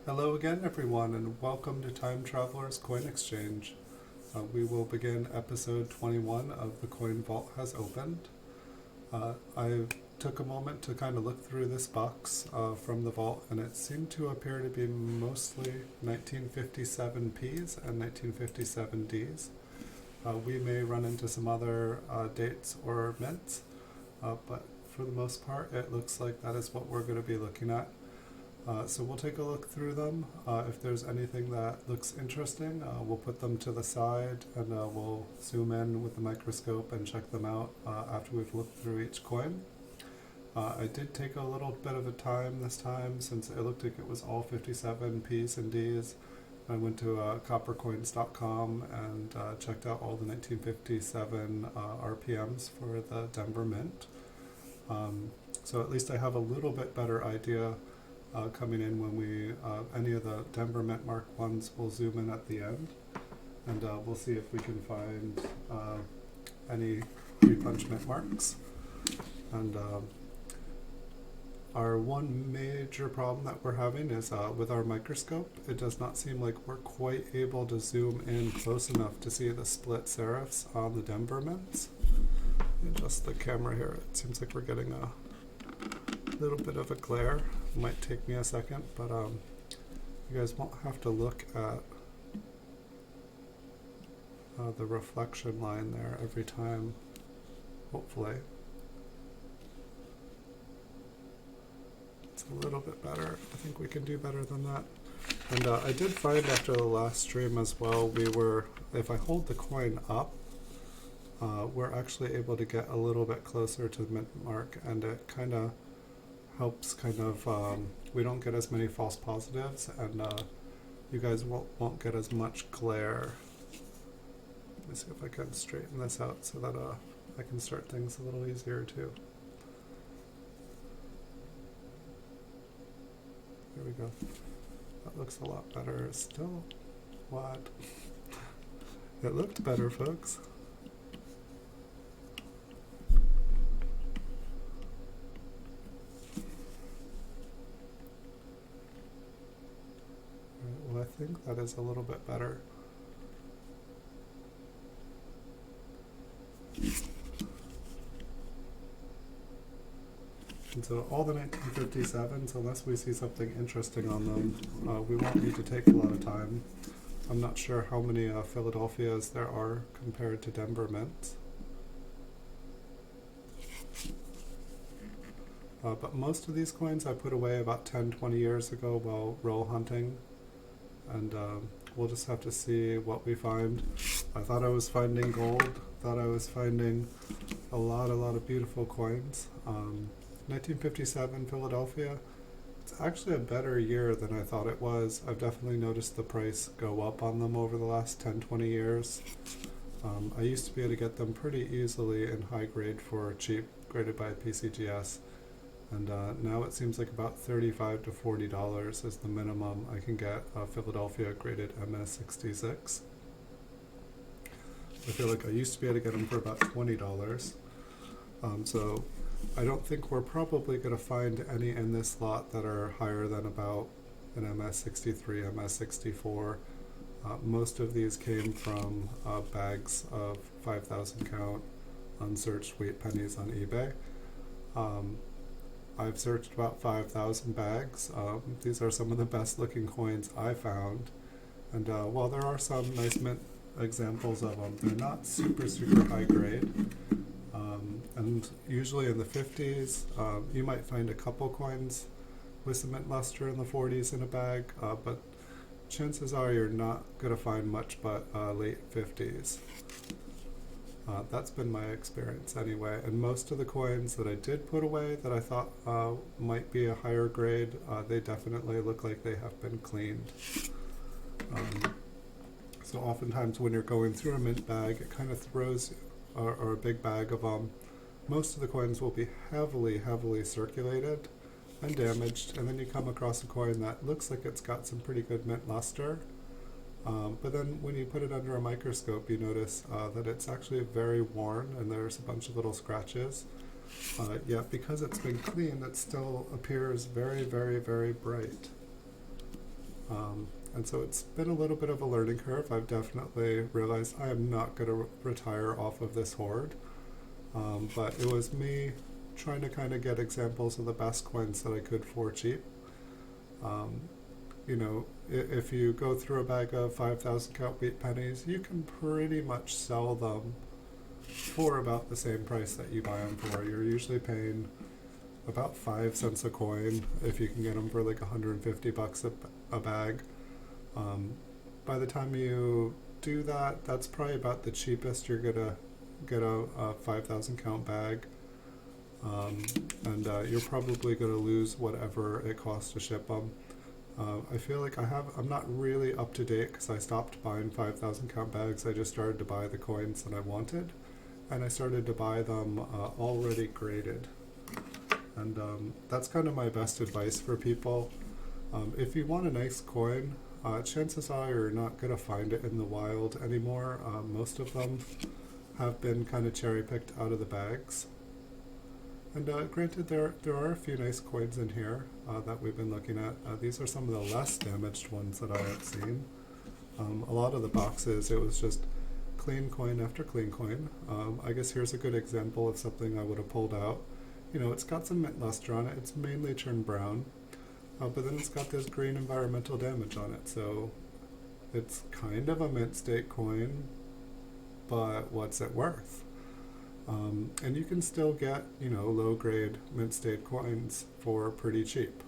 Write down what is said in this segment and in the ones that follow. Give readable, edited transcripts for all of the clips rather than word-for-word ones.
Hello again, everyone, and welcome to Time Traveler's Coin Exchange. We will begin episode 21 of The Coin Vault Has Opened. I took a moment to kind of look through this box from the vault, and it seemed to appear to be mostly 1957 Ps and 1957 Ds. We may run into some other dates or mints, but for the most part, it looks like that is what we're going to be looking at. So we'll take a look through them. If there's anything that looks interesting, we'll put them to the side and we'll zoom in with the microscope and check them out after we've looked through each coin. I did take a little bit of a time this time since it looked like it was all 57 Ps and Ds. I went to coppercoins.com and checked out all the 1957 RPMs for the Denver Mint. So at least I have a little bit better idea coming in when we, any of the Denver Mint Mark ones, we'll zoom in at the end, and we'll see if we can find any pre-punch mint marks. And our one major problem that we're having is with our microscope, it does not seem like we're quite able to zoom in close enough to see the split serifs on the Denver mints. Adjust the camera here, it seems like we're getting a little bit of a glare. Might take me a second, but you guys won't have to look at the reflection line there every time, hopefully. It's a little bit better. I think we can do better than that. And I did find after the last stream as well, if I hold the coin up, we're actually able to get a little bit closer to the mint mark, and it kind of helps we don't get as many false positives, and you guys won't get as much glare. Let me see if I can straighten this out so that I can start things a little easier too. There we go. That looks a lot better still. What? It looked better, folks. Well, I think that is a little bit better. And so all the 1957s, unless we see something interesting on them, we won't need to take a lot of time. I'm not sure how many Philadelphias there are compared to Denver mints. But most of these coins I put away about 10-20 years ago while roll hunting. And we'll just have to see what we find. I thought I was finding gold, thought I was finding a lot of beautiful coins. 1957 Philadelphia, it's actually a better year than I thought it was. I've definitely noticed the price go up on them over the last 10-20 years. I used to be able to get them pretty easily in high grade for cheap, graded by PCGS. And now it seems like about $35 to $40 is the minimum I can get a Philadelphia graded MS66. I feel like I used to be able to get them for about $20. So I don't think we're probably going to find any in this lot that are higher than about an MS63, MS64. Most of these came from bags of 5,000 count unsearched wheat pennies on eBay. I've searched about 5,000 bags. These are some of the best looking coins I found. And while there are some nice mint examples of them, they're not super high grade. And usually in the 50s, you might find a couple coins with some mint luster in the 40s in a bag, but chances are you're not going to find much but late 50s. That's been my experience anyway, and most of the coins that I did put away that I thought might be a higher grade, they definitely look like they have been cleaned. So oftentimes when you're going through a mint bag, it kind of throws, or a big bag of most of the coins will be heavily circulated and damaged, and then you come across a coin that looks like it's got some pretty good mint luster. But then when you put it under a microscope, you notice that it's actually very worn and there's a bunch of little scratches. Yet because it's been cleaned, it still appears very bright. And so it's been a little bit of a learning curve. I've definitely realized I am not going to retire off of this hoard. But it was me trying to kind of get examples of the best coins that I could for cheap. You know, if you go through a bag of 5,000 count wheat pennies, you can pretty much sell them for about the same price that you buy them for. You're usually paying about 5 cents a coin if you can get them for like $150 a bag. By the time you do that, that's probably about the cheapest you're gonna get a 5,000 count bag. And you're probably gonna lose whatever it costs to ship them. I feel like I'm not really up to date because I stopped buying 5,000 count bags. I just started to buy the coins that I wanted, and I started to buy them already graded. And that's kind of my best advice for people. If you want a nice coin, chances are you're not going to find it in the wild anymore. Most of them have been kind of cherry picked out of the bags. And granted, there are a few nice coins in here that we've been looking at. These are some of the less damaged ones that I have seen. A lot of the boxes, it was just clean coin after clean coin. I guess here's a good example of something I would have pulled out. You know, it's got some mint luster on it. It's mainly turned brown, but then it's got this green environmental damage on it. So it's kind of a mint state coin, but what's it worth? And you can still get, you know, low-grade mint state coins for pretty cheap.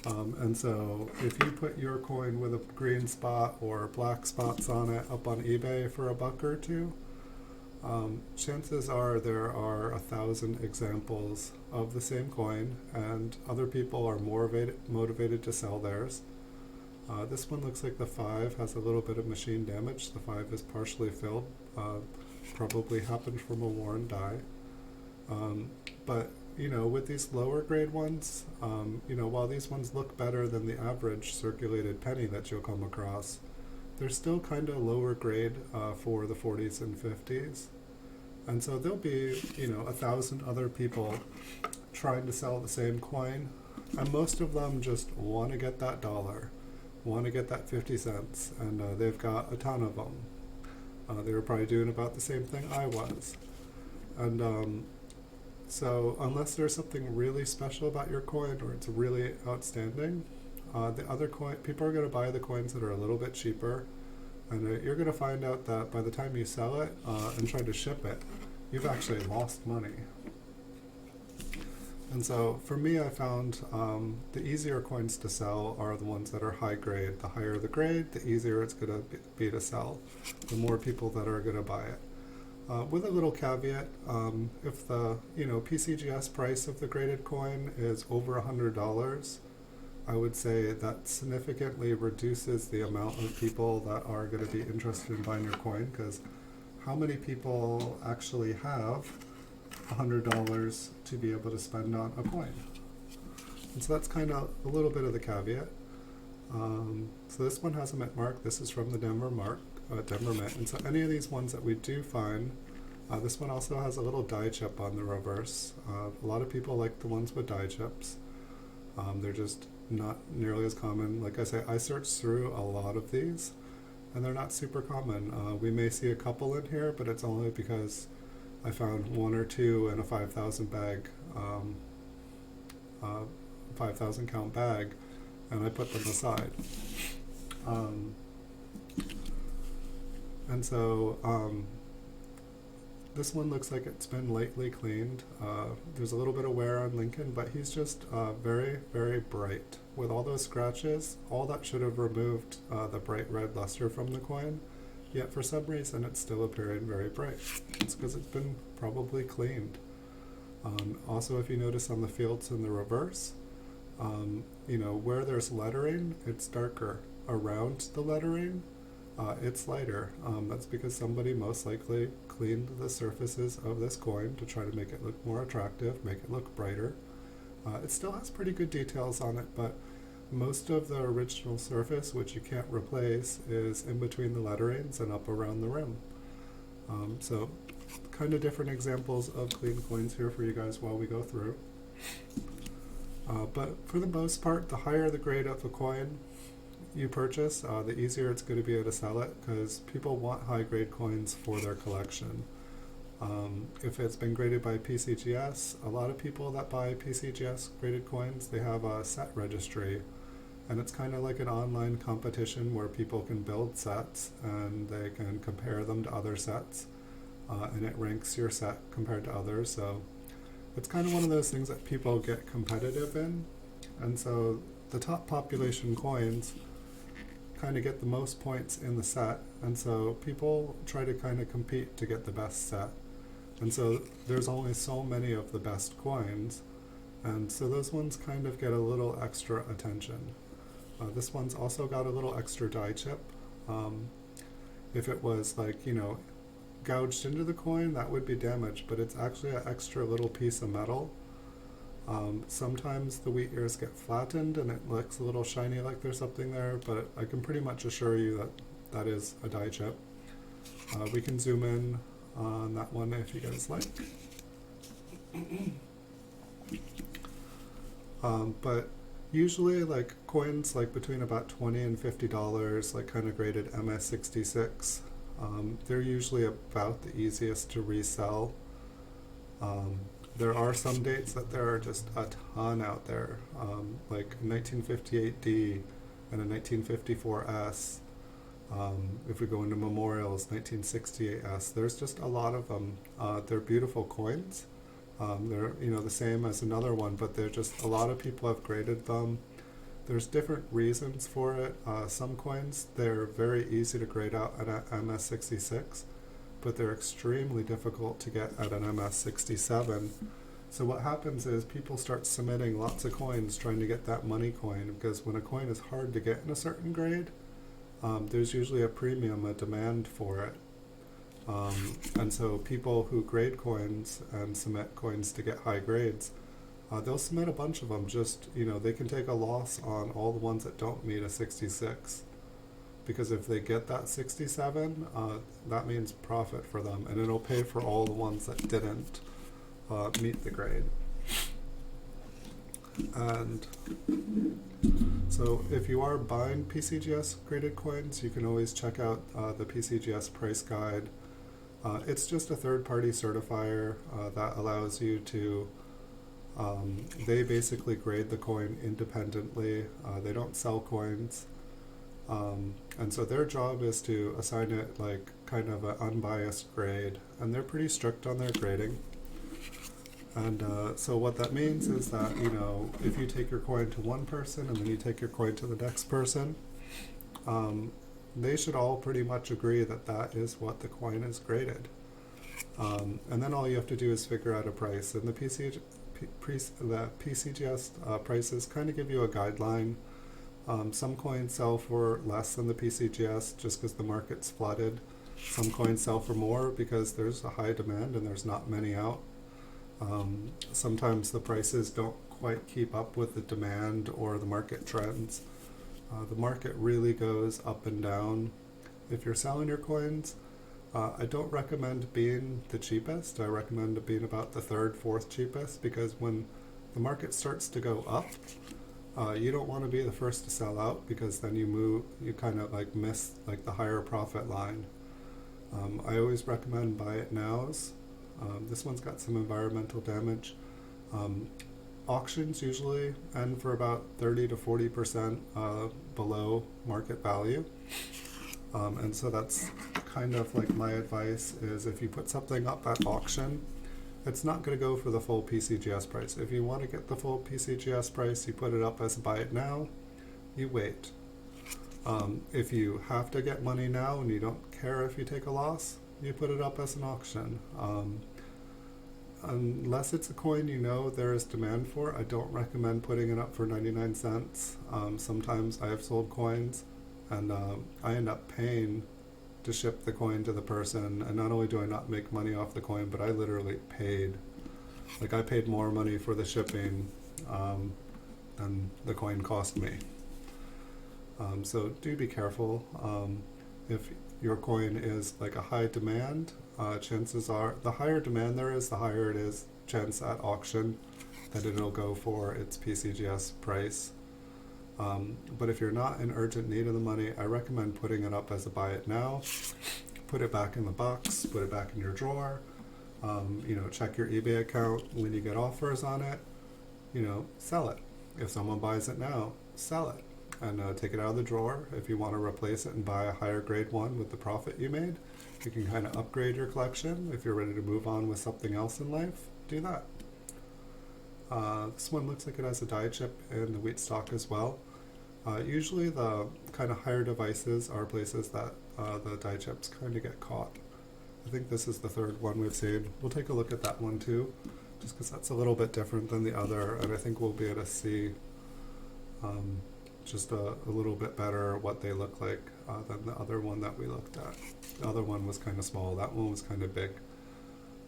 And so if you put your coin with a green spot or black spots on it up on eBay for $1 or $2, chances are there are 1,000 examples of the same coin, and other people are more motivated to sell theirs. This one looks like the 5 has a little bit of machine damage. The 5 is partially filled. Probably happened from a worn die. But, you know, with these lower grade ones, you know, while these ones look better than the average circulated penny that you'll come across, they're still kind of lower grade for the 40s and 50s. And so there'll be, you know, 1,000 other people trying to sell the same coin, and most of them just want to get that dollar, want to get that 50 cents, and they've got a ton of them. They were probably doing about the same thing I was. And so unless there's something really special about your coin or it's really outstanding, the other coin, people are going to buy the coins that are a little bit cheaper, and you're going to find out that by the time you sell it and try to ship it, you've actually lost money. And so for me, I found the easier coins to sell are the ones that are high grade. The higher the grade, the easier it's going to be to sell, the more people that are going to buy it. With a little caveat, if the PCGS price of the graded coin is over $100, I would say that significantly reduces the amount of people that are going to be interested in buying your coin, because how many people actually have $100 to be able to spend on a coin? And so that's kind of a little bit of the caveat. So this one has a mint mark. This is from the Denver Mint. And so any of these ones that we do find, this one also has a little die chip on the reverse. A lot of people like the ones with die chips. They're just not nearly as common. Like I say, I searched through a lot of these, and they're not super common. We may see a couple in here, but it's only because I found 1 or 2 in a 5,000 bag, 5,000 count bag, and I put them aside. And so this one looks like it's been lightly cleaned. There's a little bit of wear on Lincoln, but he's just very, very bright. With all those scratches, all that should have removed the bright red luster from the coin, yet for some reason it's still appearing very bright. It's because it's been probably cleaned. Also, if you notice on the fields in the reverse, where there's lettering, it's darker. Around the lettering, it's lighter. That's because somebody most likely cleaned the surfaces of this coin to try to make it look more attractive, make it look brighter. It still has pretty good details on it, but most of the original surface, which you can't replace, is in between the letterings and up around the rim. So kind of different examples of clean coins here for you guys while we go through. But for the most part, the higher the grade of the coin, you purchase, the easier it's going to be able to sell it, because people want high grade coins for their collection. If it's been graded by PCGS, a lot of people that buy PCGS graded coins, they have a set registry, and it's kind of like an online competition where people can build sets and they can compare them to other sets, and it ranks your set compared to others. So it's kind of one of those things that people get competitive in, and so the top population coins kind of get the most points in the set, and so people try to kind of compete to get the best set. And so there's only so many of the best coins, and so those ones kind of get a little extra attention. This one's also got a little extra die chip. If it was like, gouged into the coin, that would be damaged, but it's actually an extra little piece of metal. Sometimes the wheat ears get flattened and it looks a little shiny like there's something there, but I can pretty much assure you that that is a die chip. We can zoom in on that one if you guys like. But usually like coins like between about $20 and $50, like kind of graded MS66, they're usually about the easiest to resell. There are some dates that there are just a ton out there, like 1958D and a 1954S. If we go into memorials, 1968S, there's just a lot of them. They're beautiful coins. They're the same as another one, but they're just, a lot of people have graded them. There's different reasons for it. Some coins, they're very easy to grade out at an MS66, but they're extremely difficult to get at an MS67. So what happens is people start submitting lots of coins trying to get that money coin, because when a coin is hard to get in a certain grade, there's usually a premium, a demand for it. And so people who grade coins and submit coins to get high grades, they'll submit a bunch of them. Just, they can take a loss on all the ones that don't meet a 66. Because if they get that 67, that means profit for them, and it'll pay for all the ones that didn't meet the grade. And so if you are buying PCGS graded coins, you can always check out the PCGS price guide. It's just a third-party certifier that allows you to, they basically grade the coin independently. They don't sell coins. And so their job is to assign it like kind of an unbiased grade, and they're pretty strict on their grading. And so what that means is that, if you take your coin to one person and then you take your coin to the next person, they should all pretty much agree that that is what the coin is graded. And then all you have to do is figure out a price. And the PCGS prices kind of give you a guideline. Some coins sell for less than the PCGS just because the market's flooded. Some coins sell for more because there's a high demand and there's not many out. Sometimes the prices don't quite keep up with the demand or the market trends. The market really goes up and down. If you're selling your coins, I don't recommend being the cheapest. I recommend being about the third, fourth cheapest, because when the market starts to go up, you don't want to be the first to sell out, because then you kind of like miss like the higher profit line. I always recommend buy it nows. This one's got some environmental damage. Auctions usually end for about 30 to 40% below market value. And so that's kind of like my advice is, if you put something up at auction, it's not going to go for the full PCGS price. If you want to get the full PCGS price, you put it up as buy it now, you wait. If you have to get money now and you don't care if you take a loss, you put it up as an auction. Unless it's a coin there is demand for, I don't recommend putting it up for 99 cents. Sometimes I have sold coins and I end up paying to ship the coin to the person, and not only do I not make money off the coin, but I literally paid. Like, I paid more money for the shipping than the coin cost me. So do be careful. If your coin is like a high demand, chances are, the higher demand there is, the higher it is chance at auction that it'll go for its PCGS price. But if you're not in urgent need of the money, I recommend putting it up as a buy it now. Put it back in the box, put it back in your drawer. Check your eBay account when you get offers on it. Sell it. If someone buys it now, sell it. And take it out of the drawer. If you want to replace it and buy a higher grade one with the profit you made, you can kind of upgrade your collection. If you're ready to move on with something else in life, do that. This one looks like it has a die chip in the wheat stock as well. Usually the kind of higher devices are places that the die chips kind of get caught. I think this is the third one we've seen. We'll take a look at that one too, just because that's a little bit different than the other, and I think we'll be able to see just a little bit better what they look like than the other one that we looked at. The other one was kind of small, that one was kind of big.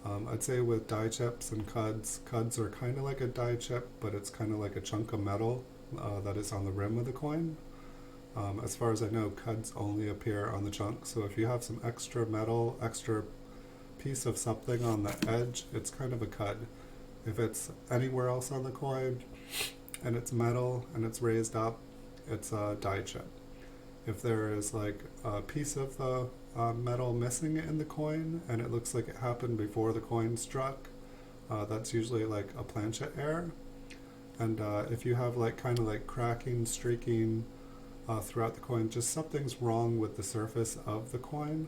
I'd say with die chips and cuds are kind of like a die chip, but it's kind of like a chunk of metal that is on the rim of the coin. As far as I know, cuds only appear on the chunk, so if you have some extra metal, extra piece of something on the edge, it's kind of a cud. If it's anywhere else on the coin and it's metal and it's raised up, it's a die chip. If there is like a piece of the metal missing in the coin and it looks like it happened before the coin struck, that's usually like a planchet error. And if you have like kind of like cracking, streaking throughout the coin, just something's wrong with the surface of the coin,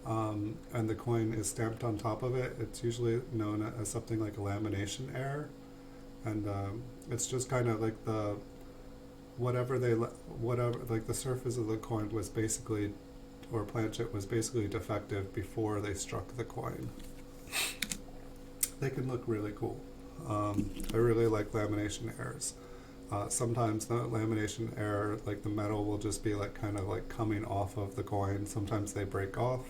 and the coin is stamped on top of it, it's usually known as something like a lamination error. And it's just kind of like the whatever like the surface of the coin was basically, or planchet was basically defective before they struck the coin. They can look really cool. I really like lamination errors. Sometimes the lamination error, like the metal will just be like kind of like coming off of the coin. Sometimes they break off.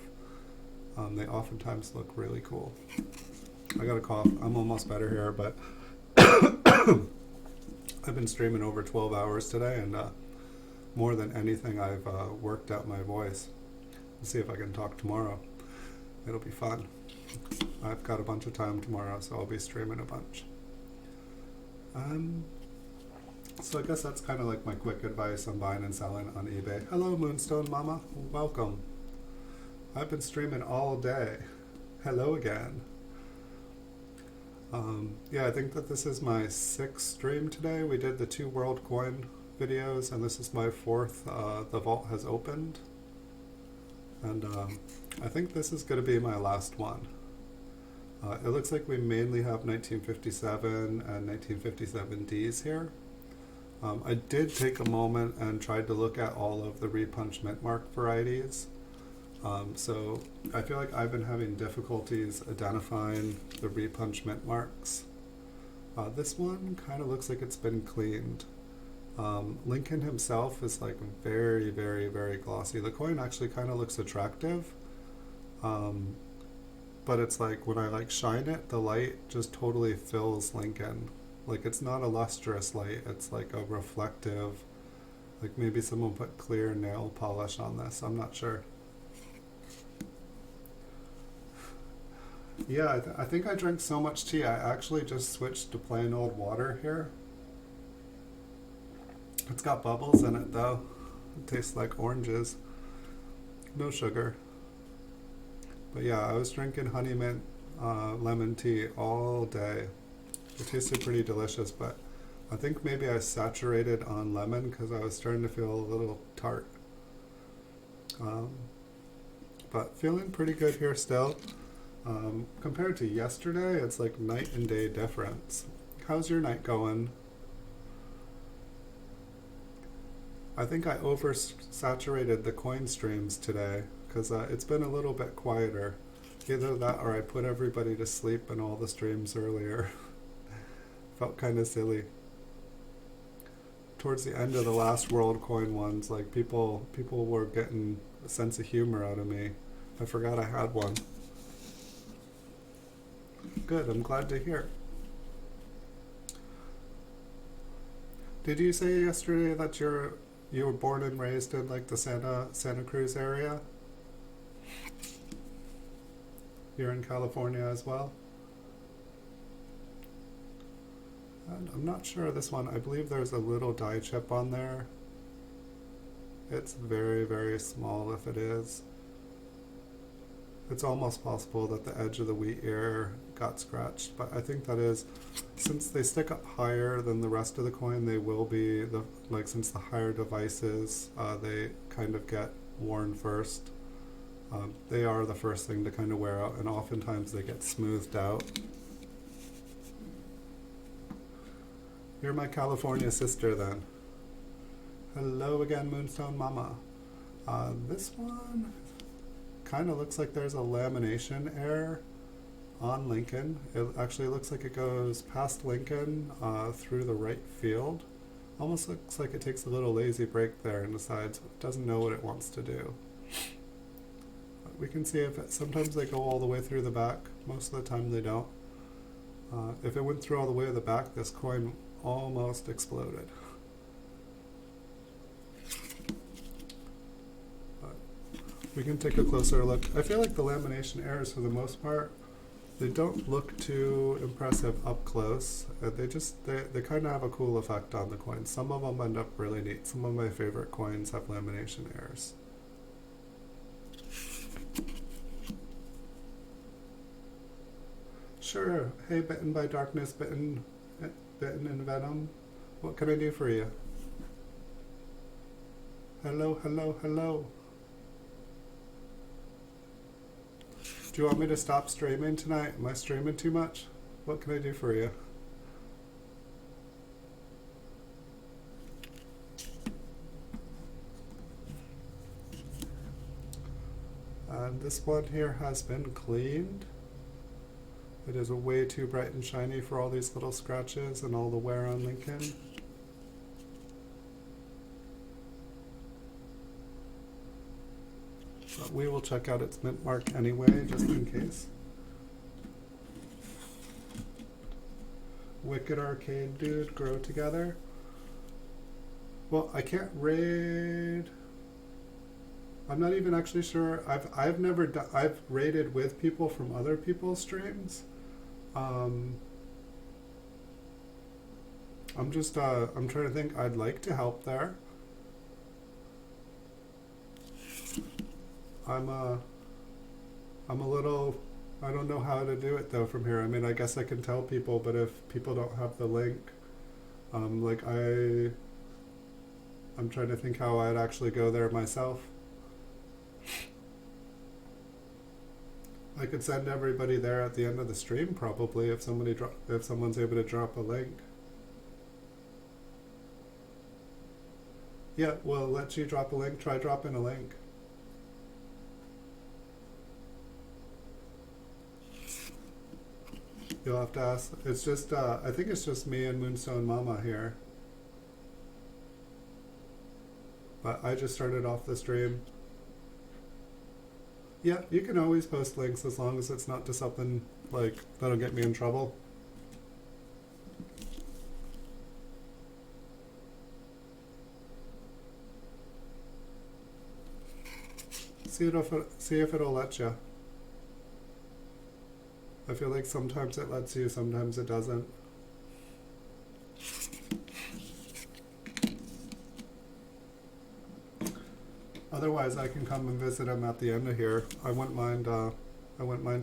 They oftentimes look really cool. I got a cough. I'm almost better here, but I've been streaming over 12 hours today, and more than anything, I've worked out my voice. Let's see if I can talk tomorrow. It'll be fun. I've got a bunch of time tomorrow, so I'll be streaming a bunch. So I guess that's kind of like my quick advice on buying and selling on eBay. Hello, Moonstone Mama. Welcome. I've been streaming all day. Hello again. Yeah, I think that this is my 6th stream today. We did the 2 world coin videos, and this is my 4th. The vault has opened. And I think this is going to be my last one. It looks like we mainly have 1957 and 1957Ds here. I did take a moment and tried to look at all of the repunch mint mark varieties. So I feel like I've been having difficulties identifying the repunch mint marks. This one kind of looks like it's been cleaned. Lincoln himself is like very, very, very glossy. The coin actually kind of looks attractive. But it's like when I like shine it, the light just totally fills Lincoln. Like it's not a lustrous light, it's like a reflective, like maybe someone put clear nail polish on this, I'm not sure. Yeah, I think I drank so much tea, I actually just switched to plain old water here. It's got bubbles in it though. It tastes like oranges. No sugar. But yeah, I was drinking honey mint lemon tea all day. It tasted pretty delicious, but I think maybe I saturated on lemon because I was starting to feel a little tart. But feeling pretty good here still. Compared to yesterday, it's like night and day difference. How's your night going? I think I oversaturated the coin streams today because it's been a little bit quieter. Either that or I put everybody to sleep in all the streams earlier. Felt kind of silly. Towards the end of the last world coin ones, like people were getting a sense of humor out of me. I forgot I had one. Good, I'm glad to hear. Did you say yesterday that you were born and raised in like the Santa Cruz area? You're in California as well? And I'm not sure of this one. I believe there's a little die chip on there. It's very, very small if it is. It's almost possible that the edge of the wheat ear got scratched, but I think that is, since they stick up higher than the rest of the coin, they will be, since the higher devices, they kind of get worn first. They are the first thing to kind of wear out, and oftentimes they get smoothed out. You're my California sister then. Hello again, Moonstone Mama. This one kind of looks like there's a lamination error on Lincoln. It actually looks like it goes past Lincoln through the right field. Almost looks like it takes a little lazy break there and decides it doesn't know what it wants to do. But we can see if sometimes they go all the way through the back. Most of the time they don't. If it went through all the way to the back, this coin almost exploded. We can take a closer look. I feel like the lamination errors, for the most part, they don't look too impressive up close. They kind of have a cool effect on the coin. Some of them end up really neat. Some of my favorite coins have lamination errors. Sure. Hey, bitten by darkness, bitten in venom. What can I do for you? Hello, hello, hello. Do you want me to stop streaming tonight? Am I streaming too much? What can I do for you? And this one here has been cleaned. It is way too bright and shiny for all these little scratches and all the wear on Lincoln. But we will check out its mint mark anyway, just in case. Wicked Arcade Dude, grow together. Well, I can't raid. I'm not even actually sure. I've raided with people from other people's streams. I'm trying to think. I'd like to help there. I'm a little, I don't know how to do it though from here. I mean, I guess I can tell people, but if people don't have the link, I'm trying to think how I'd actually go there myself. I could send everybody there at the end of the stream probably if someone's able to drop a link. Yeah, we'll let you drop a link. Try dropping a link. You'll have to ask. It's just, I think it's just me and Moonstone Mama here. But I just started off the stream. Yeah, you can always post links as long as it's not to something like that'll get me in trouble. See if it'll let you. I feel like sometimes it lets you, sometimes it doesn't. Otherwise, I can come and visit him at the end of here. I wouldn't mind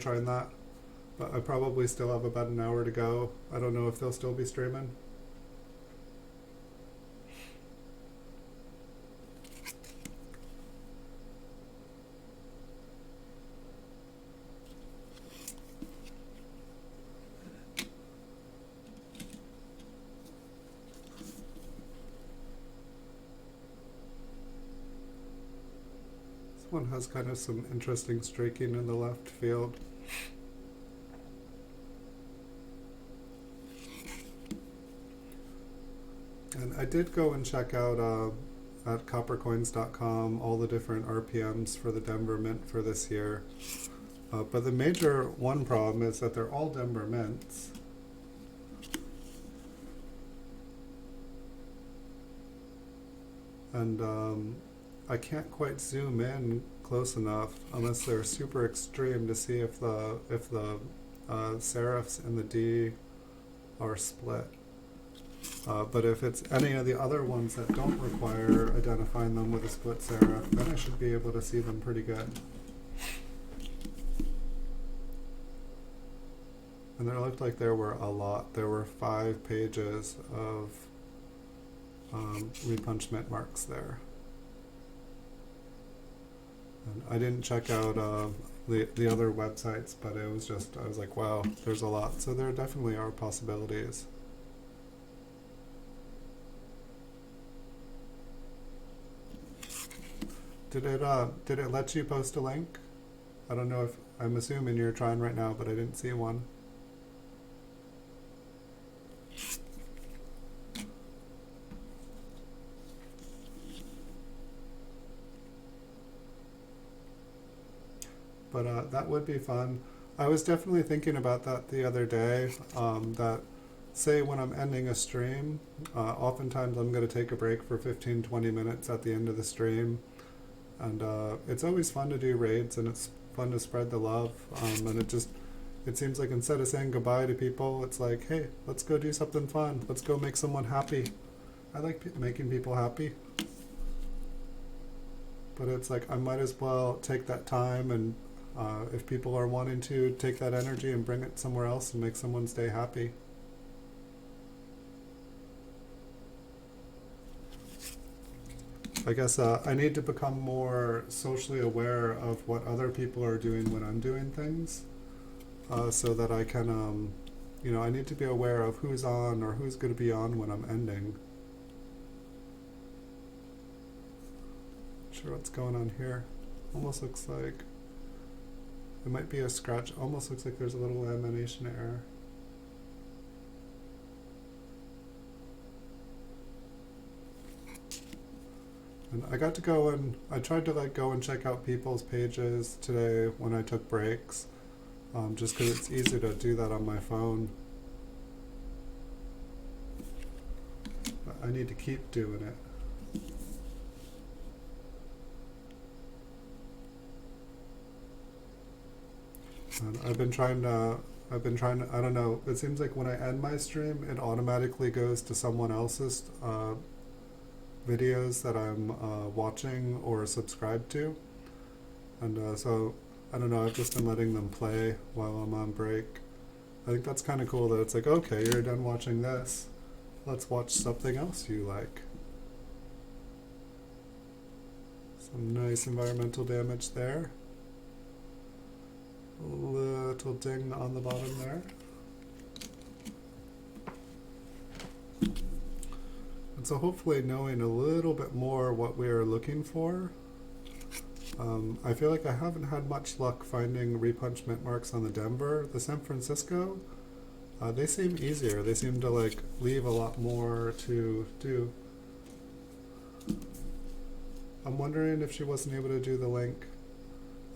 trying that. But I probably still have about an hour to go. I don't know if they'll still be streaming. One has kind of some interesting streaking in the left field. And I did go and check out at coppercoins.com all the different RPMs for the Denver Mint for this year. But the major one problem is that they're all Denver Mints. And I can't quite zoom in close enough unless they're super extreme to see if the serifs and the D are split. But if it's any of the other ones that don't require identifying them with a split serif, then I should be able to see them pretty good. And there looked like there were a lot. There were 5 pages of repunchment marks there. And I didn't check out the other websites, but it was just, I was like, wow, there's a lot. So there definitely are possibilities. Did it let you post a link? I don't know if, I'm assuming you're trying right now, but I didn't see one. But that would be fun. I was definitely thinking about that the other day, that say when I'm ending a stream, oftentimes I'm going to take a break for 15-20 minutes at the end of the stream. And it's always fun to do raids, and it's fun to spread the love. And it seems like instead of saying goodbye to people, it's like, hey, let's go do something fun. Let's go make someone happy. I like making people happy. But it's like, I might as well take that time, and if people are wanting to take that energy and bring it somewhere else and make someone's day happy. I guess I need to become more socially aware of what other people are doing when I'm doing things, so that I can, I need to be aware of who's on or who's going to be on when I'm ending. Not sure what's going on here. Almost looks like it might be a scratch. Almost looks like there's a little lamination error. And I got to go and I tried to go and check out people's pages today when I took breaks, just because it's easy to do that on my phone. But I need to keep doing it. And I've been trying to, I don't know, it seems like when I end my stream, it automatically goes to someone else's videos that I'm watching or subscribed to. And so, I don't know, I've just been letting them play while I'm on break. I think that's kind of cool that it's like, okay, you're done watching this. Let's watch something else you like. Some nice environmental damage there. A little ding on the bottom there. And so hopefully knowing a little bit more what we are looking for, I feel like I haven't had much luck finding repunchment marks on the Denver. The San Francisco, they seem easier. They seem to leave a lot more to do. I'm wondering if she wasn't able to do the link.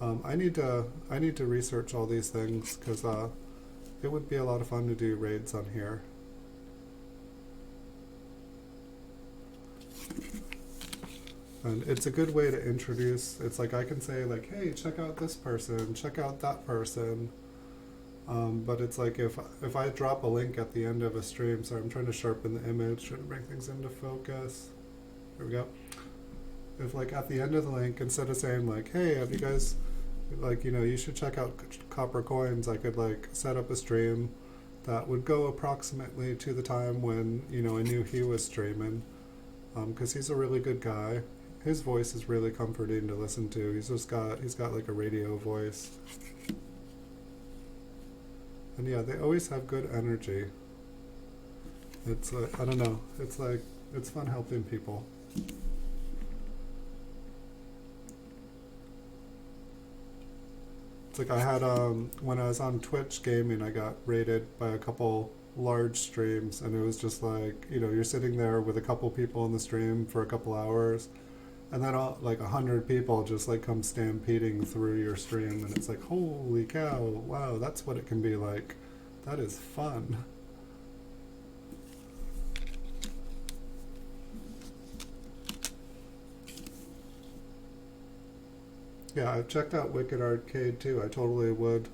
I need to research all these things, because it would be a lot of fun to do raids on here. And it's a good way to introduce. It's like I can say hey, check out this person, check out that person. But it's like if I drop a link at the end of a stream, so I'm trying to sharpen the image, trying to bring things into focus. There we go. If at the end of the link, instead of saying hey, have you guys, you should check out Copper Coins, I could set up a stream that would go approximately to the time when, I knew he was streaming. Because he's a really good guy. His voice is really comforting to listen to. He's got a radio voice. And yeah, they always have good energy. It's I don't know, it's fun helping people. It's I had, when I was on Twitch gaming, I got raided by a couple large streams, and it was just you're sitting there with a couple people in the stream for a couple hours, and then 100 people just come stampeding through your stream, and it's holy cow, wow, that's what it can be like. That is fun. Yeah, I've checked out Wicked Arcade too. I totally would.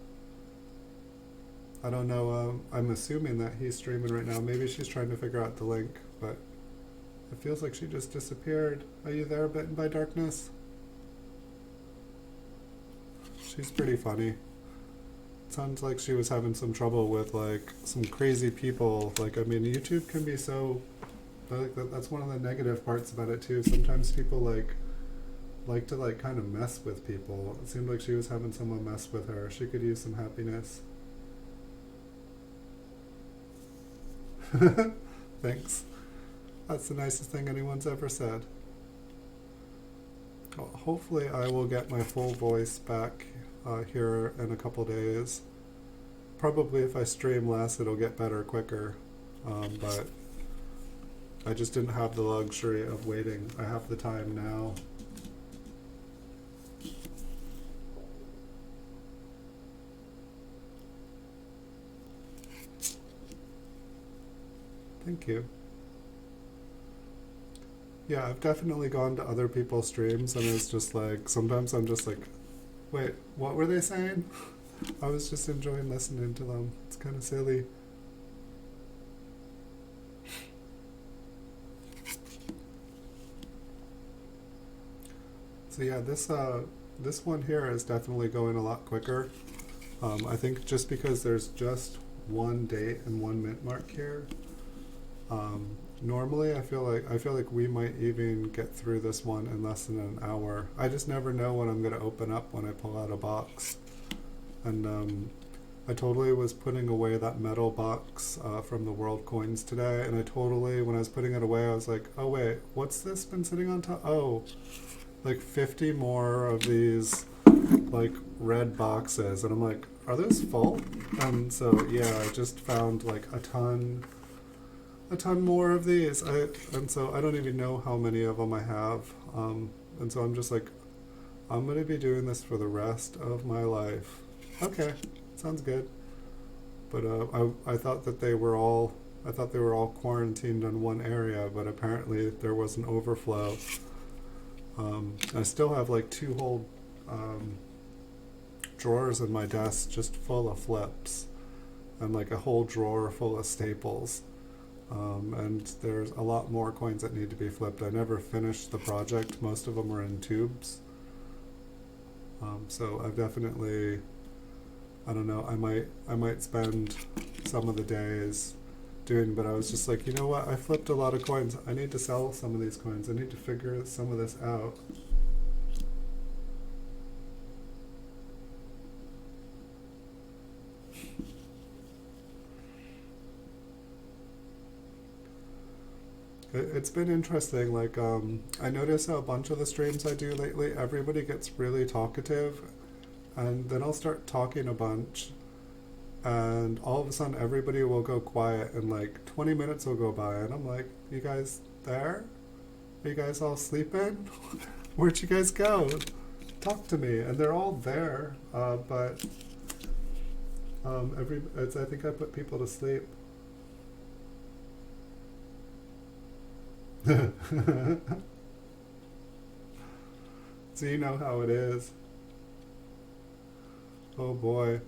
I don't know. I'm assuming that he's streaming right now. Maybe she's trying to figure out the link, but it feels like she just disappeared. Are you there, Bitten by Darkness? She's pretty funny. Sounds like she was having some trouble with like some crazy people. Like, I mean, YouTube can be so, like, that's one of the negative parts about it too. Sometimes people like to like kind of mess with people. It seemed like she was having someone mess with her. She could use some happiness. Thanks. That's the nicest thing anyone's ever said. Well, hopefully I will get my full voice back here in a couple days. Probably if I stream less it'll get better quicker, but I just didn't have the luxury of waiting. I have the time now. Thank you. Yeah, I've definitely gone to other people's streams and it's just like, sometimes I'm just like, wait, what were they saying? I was just enjoying listening to them. It's kind of silly. So yeah, this one here is definitely going a lot quicker. I think just because there's just one date and one mint mark here. Normally I feel like we might even get through this one in less than an hour. I just never know when I'm going to open up when I pull out a box. And I totally was putting away that metal box from the World Coins today, and I totally, when I was putting it away, I was like, oh wait, what's this been sitting on top? Oh, like 50 more of these like red boxes, and I'm like, are those full? And so yeah, I just found like a ton more of these. And so I don't even know how many of them I have. And so I'm just like, I'm gonna be doing this for the rest of my life. Okay, sounds good. But I thought that they were all quarantined in one area, but apparently there was an overflow. I still have like 2 whole drawers in my desk just full of flips, and like a whole drawer full of staples. And there's a lot more coins that need to be flipped. I never finished the project. Most of them were in tubes. So I've definitely, I don't know, I might spend some of the days doing, but I was just like, you know what, I flipped a lot of coins. I need to sell some of these coins. I need to figure some of this out. It's been interesting. Like, I notice a bunch of the streams I do lately, everybody gets really talkative, and then I'll start talking a bunch, and all of a sudden everybody will go quiet, and like 20 minutes will go by, and I'm like, you guys there? Are you guys all sleeping? Where'd you guys go? Talk to me. And they're all there, but I think I put people to sleep. So you know how it is. Oh boy.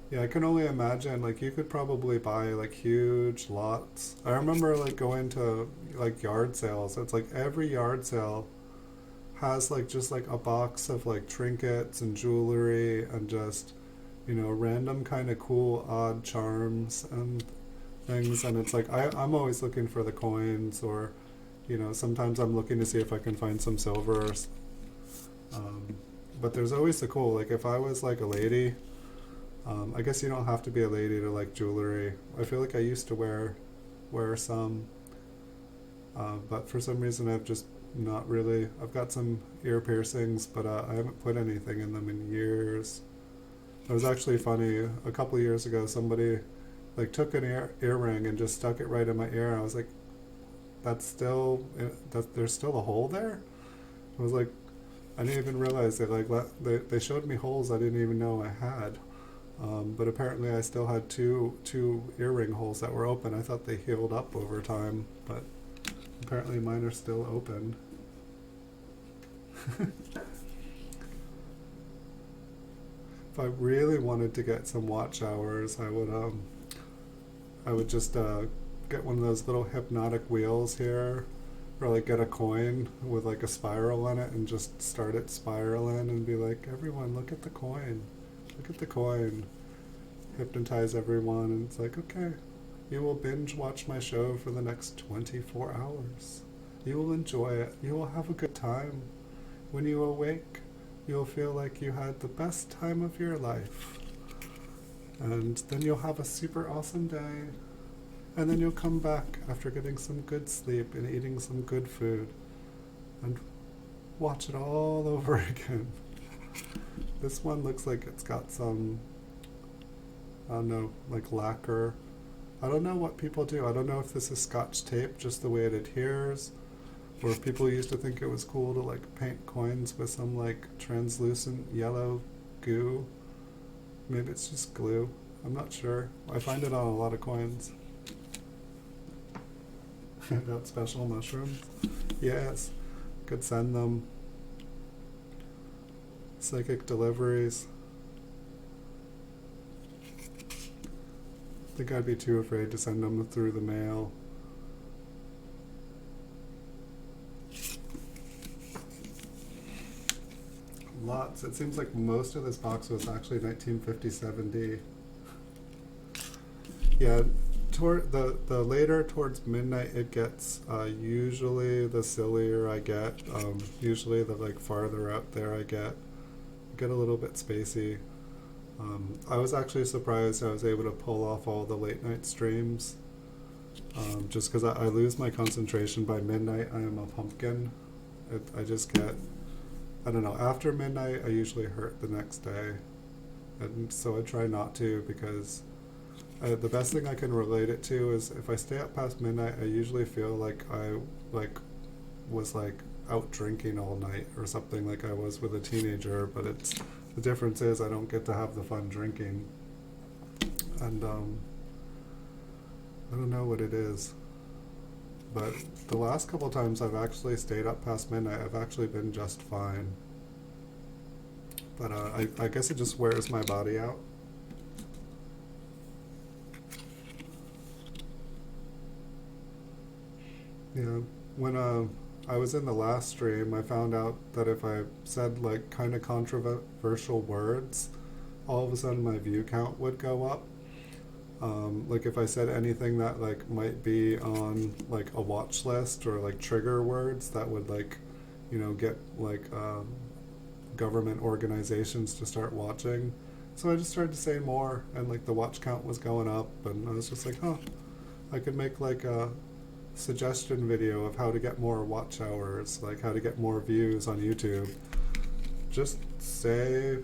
Yeah, I can only imagine, like, you could probably buy like huge lots. I remember like going to like yard sales. It's like every yard sale has like just like a box of like trinkets and jewelry and just, you know, random kind of cool odd charms and things. And it's like I'm always looking for the coins, or, you know, sometimes I'm looking to see if I can find some silver. But there's always the cool, like if I was like a lady, I guess you don't have to be a lady to like jewelry. I feel like I used to wear some, but for some reason I've just not really. I've got some ear piercings, but I haven't put anything in them in years. It was actually funny, a couple of years ago somebody like took an earring and just stuck it right in my ear. I was like, there's still a hole there? I was like, I didn't even realize they showed me holes I didn't even know I had. But apparently I still had two earring holes that were open. I thought they healed up over time, but apparently mine are still open. if I really wanted to get some watch hours, I would just get one of those little hypnotic wheels here, or like get a coin with like a spiral in it and just start it spiraling and be like, everyone, look at the coin, look at the coin, hypnotize everyone, and it's like, okay, you will binge watch my show for the next 24 hours. You will enjoy it. You will have a good time. When you awake, you'll feel like you had the best time of your life. And then you'll have a super awesome day. And then you'll come back after getting some good sleep and eating some good food and watch it all over again. This one looks like it's got some, I don't know, like lacquer. I don't know what people do. I don't know if this is Scotch tape, just the way it adheres, or if people used to think it was cool to like paint coins with some like translucent yellow goo. Maybe it's just glue. I'm not sure. I find it on a lot of coins. Got special mushrooms. Yes, could send them. Psychic deliveries. I think I'd be too afraid to send them through the mail. Lots. It seems like most of this box was actually 1950-70. Yeah, toward the later towards midnight it gets, usually the sillier I get. Usually the like farther out there I get a little bit spacey. I was actually surprised I was able to pull off all the late night streams, just because I lose my concentration by midnight. I am a pumpkin. I just get, I don't know, after midnight I usually hurt the next day, and so I try not to, because the best thing I can relate it to is if I stay up past midnight, I usually feel like I was out drinking all night or something, like I was with a teenager, but the difference is I don't get to have the fun drinking. And I don't know what it is, but the last couple times I've actually stayed up past midnight, I've actually been just fine. But I guess it just wears my body out. Yeah, when I was in the last stream, I found out that if I said like kind of controversial words, all of a sudden my view count would go up. Like if I said anything that like might be on like a watch list, or like trigger words that would like, get like government organizations to start watching. So I just started to say more, and like the watch count was going up, and I was just like, I could make like a suggestion video of how to get more watch hours, like how to get more views on YouTube. Just say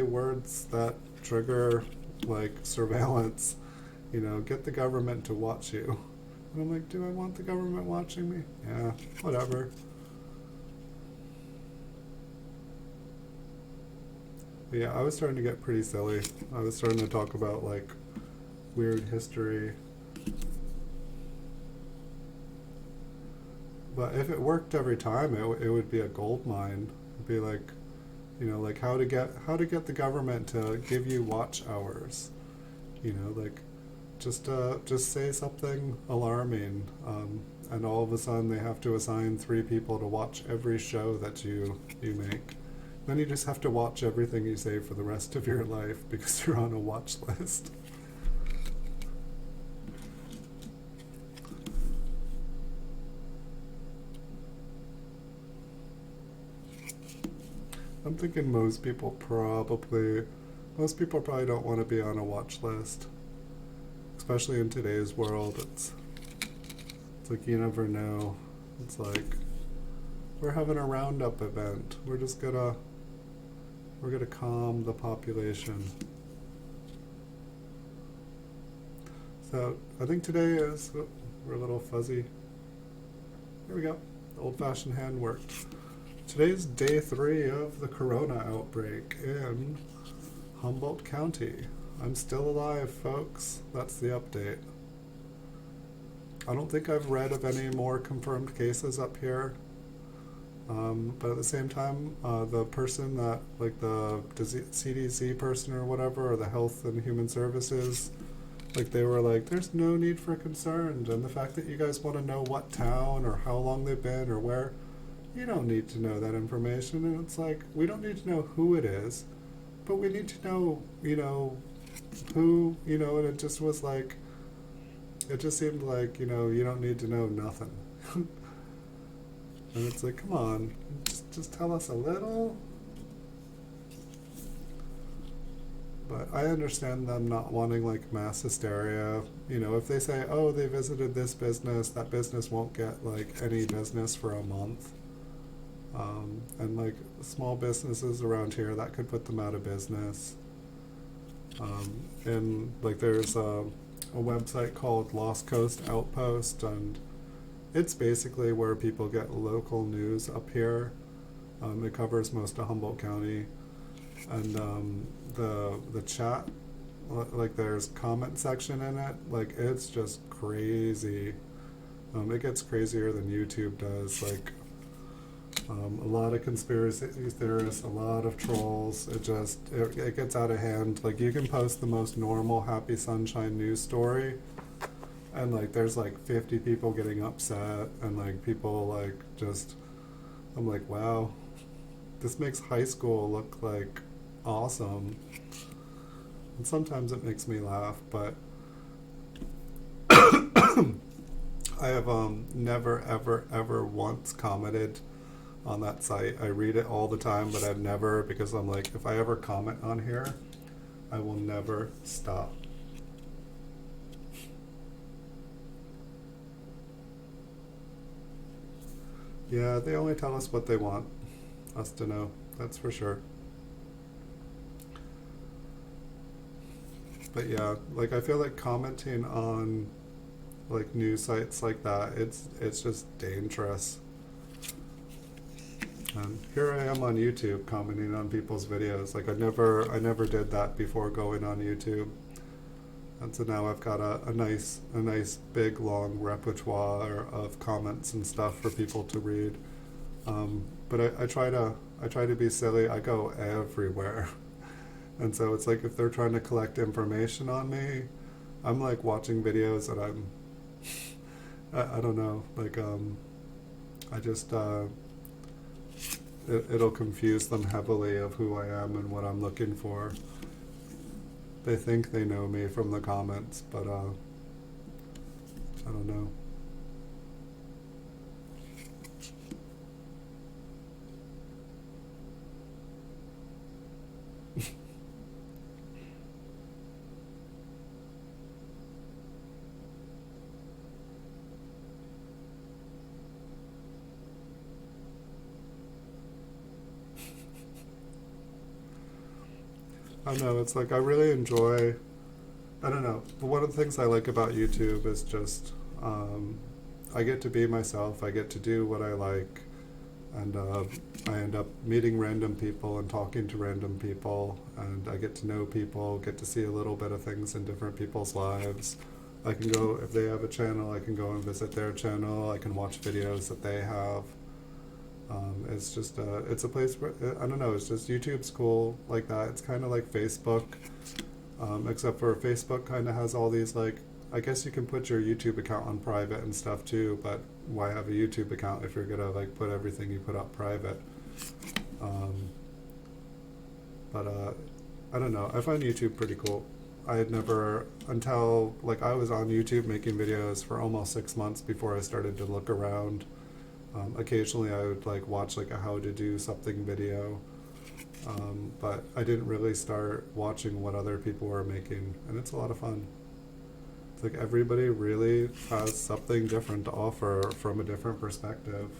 words that trigger like surveillance, get the government to watch you. And I'm like, do I want the government watching me? Yeah, whatever. But yeah, I was starting to get pretty silly. I was starting to talk about like weird history. But if it worked every time, it would be a gold mine. It'd be like, like how to get the government to give you watch hours. Like just say something alarming, and all of a sudden they have to assign 3 people to watch every show that you make. Then you just have to watch everything you say for the rest of your life because you're on a watch list. I'm thinking most people probably don't want to be on a watch list, especially in today's world. It's like you never know. It's like we're having a roundup event. We're gonna calm the population. So I think today is, we're a little fuzzy. Here we go. The old-fashioned hand worked. Today's day 3 of the corona outbreak in Humboldt County. I'm still alive, folks. That's the update. I don't think I've read of any more confirmed cases up here. But at the same time, the person that, like the CDC person or whatever, or the Health and Human Services, like they were like, there's no need for concern. And the fact that you guys want to know what town or how long they've been or where, you don't need to know that information. And it's like, we don't need to know who it is, but we need to know, who, and it just was like, it just seemed like, you don't need to know nothing. And it's like, come on, just tell us a little. But I understand them not wanting like mass hysteria. If they say, oh, they visited this business, that business won't get like any business for a month. And like small businesses around here, that could put them out of business. And like there's a website called Lost Coast Outpost, and it's basically where people get local news up here. It covers most of Humboldt County. And the chat, like there's comment section in it, like it's just crazy. It gets crazier than YouTube does. Like a lot of conspiracy theorists, a lot of trolls. It gets out of hand. Like you can post the most normal, happy, sunshine news story, and like there's like 50 people getting upset, and like people like just, I'm like, wow, this makes high school look like awesome. And sometimes it makes me laugh, but I have never ever once commented on that site. I read it all the time, but I've never, because I'm like, if I ever comment on here, I will never stop. Yeah, they only tell us what they want us to know, that's for sure. But yeah, like I feel like commenting on like news sites like that, it's just dangerous. And here I am on YouTube commenting on people's videos. Like I never did that before going on YouTube. And so now I've got a nice big long repertoire of comments and stuff for people to read. But I try to be silly. I go everywhere. And so it's like if they're trying to collect information on me, I'm like watching videos and I don't know, like I just it'll confuse them heavily of who I am and what I'm looking for. They think they know me from the comments, but I don't know. I don't know, it's like I really enjoy, I don't know, but one of the things I like about YouTube is just I get to be myself, I get to do what I like, and I end up meeting random people and talking to random people, and I get to know people, get to see a little bit of things in different people's lives. I can go, if they have a channel, I can go and visit their channel, I can watch videos that they have. It's just it's a place where I don't know. It's just YouTube's cool like that. It's kind of like Facebook, except for Facebook kind of has all these like. I guess you can put your YouTube account on private and stuff too. But why have a YouTube account if you're gonna like put everything you put up private? But I don't know. I find YouTube pretty cool. I had never until like I was on YouTube making videos for almost 6 months before I started to look around. Occasionally I would like watch like a how to do something video, but I didn't really start watching what other people were making, and it's a lot of fun. It's like everybody really has something different to offer from a different perspective.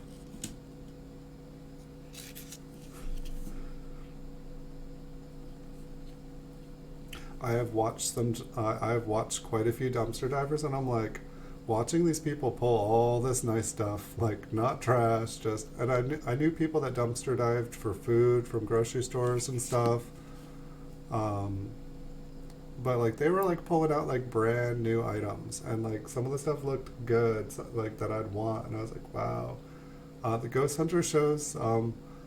I have watched quite a few dumpster divers, and I'm like, watching these people pull all this nice stuff, like not trash, just, and I knew people that dumpster dived for food from grocery stores and stuff, but like they were like pulling out like brand new items, and like some of the stuff looked good, so, like that I'd want, and I was like, wow. The ghost hunter shows,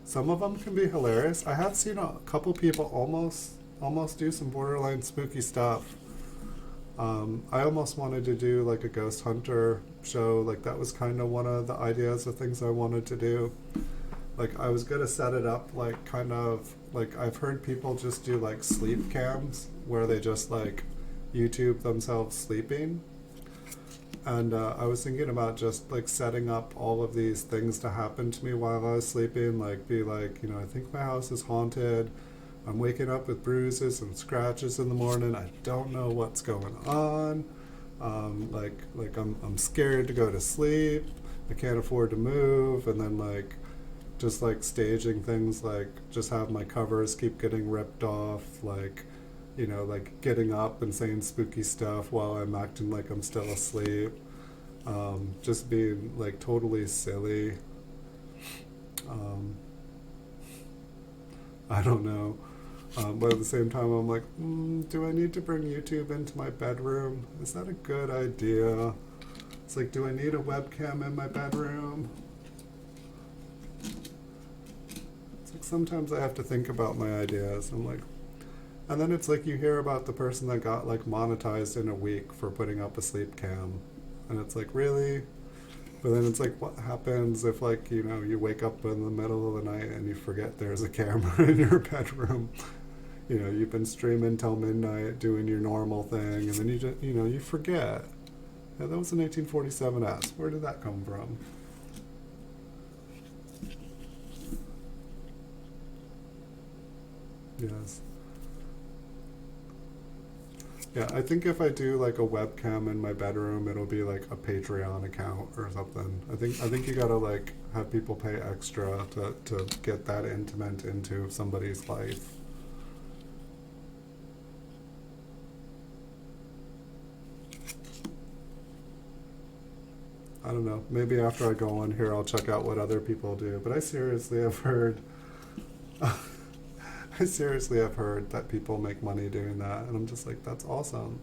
some of them can be hilarious. I have seen a couple people almost do some borderline spooky stuff. I almost wanted to do like a ghost hunter show. Like that was kind of one of the ideas of things I wanted to do. Like I was gonna set it up like kind of like I've heard people just do like sleep cams where they just like YouTube themselves sleeping. And I was thinking about just like setting up all of these things to happen to me while I was sleeping. Like be like, I think my house is haunted. I'm waking up with bruises and scratches in the morning. I don't know what's going on. Like I'm scared to go to sleep. I can't afford to move, and then like just like staging things like just have my covers keep getting ripped off, like like getting up and saying spooky stuff while I'm acting like I'm still asleep. Just being like totally silly. Um, I don't know. But at the same time, I'm like, do I need to bring YouTube into my bedroom? Is that a good idea? It's like, do I need a webcam in my bedroom? It's like sometimes I have to think about my ideas. I'm like, and then it's like you hear about the person that got like monetized in a week for putting up a sleep cam. And it's like, really? But then it's like, what happens if like, you wake up in the middle of the night and you forget there's a camera in your bedroom? You've been streaming till midnight, doing your normal thing, and then you just, you forget. Yeah, that was an 1847S. Where did that come from? Yes. Yeah, I think if I do like a webcam in my bedroom, it'll be like a Patreon account or something. I think you gotta like have people pay extra to get that intimate into somebody's life. I don't know. Maybe after I go on here, I'll check out what other people do. But I seriously have heard, I seriously have heard that people make money doing that, and I'm just like, that's awesome.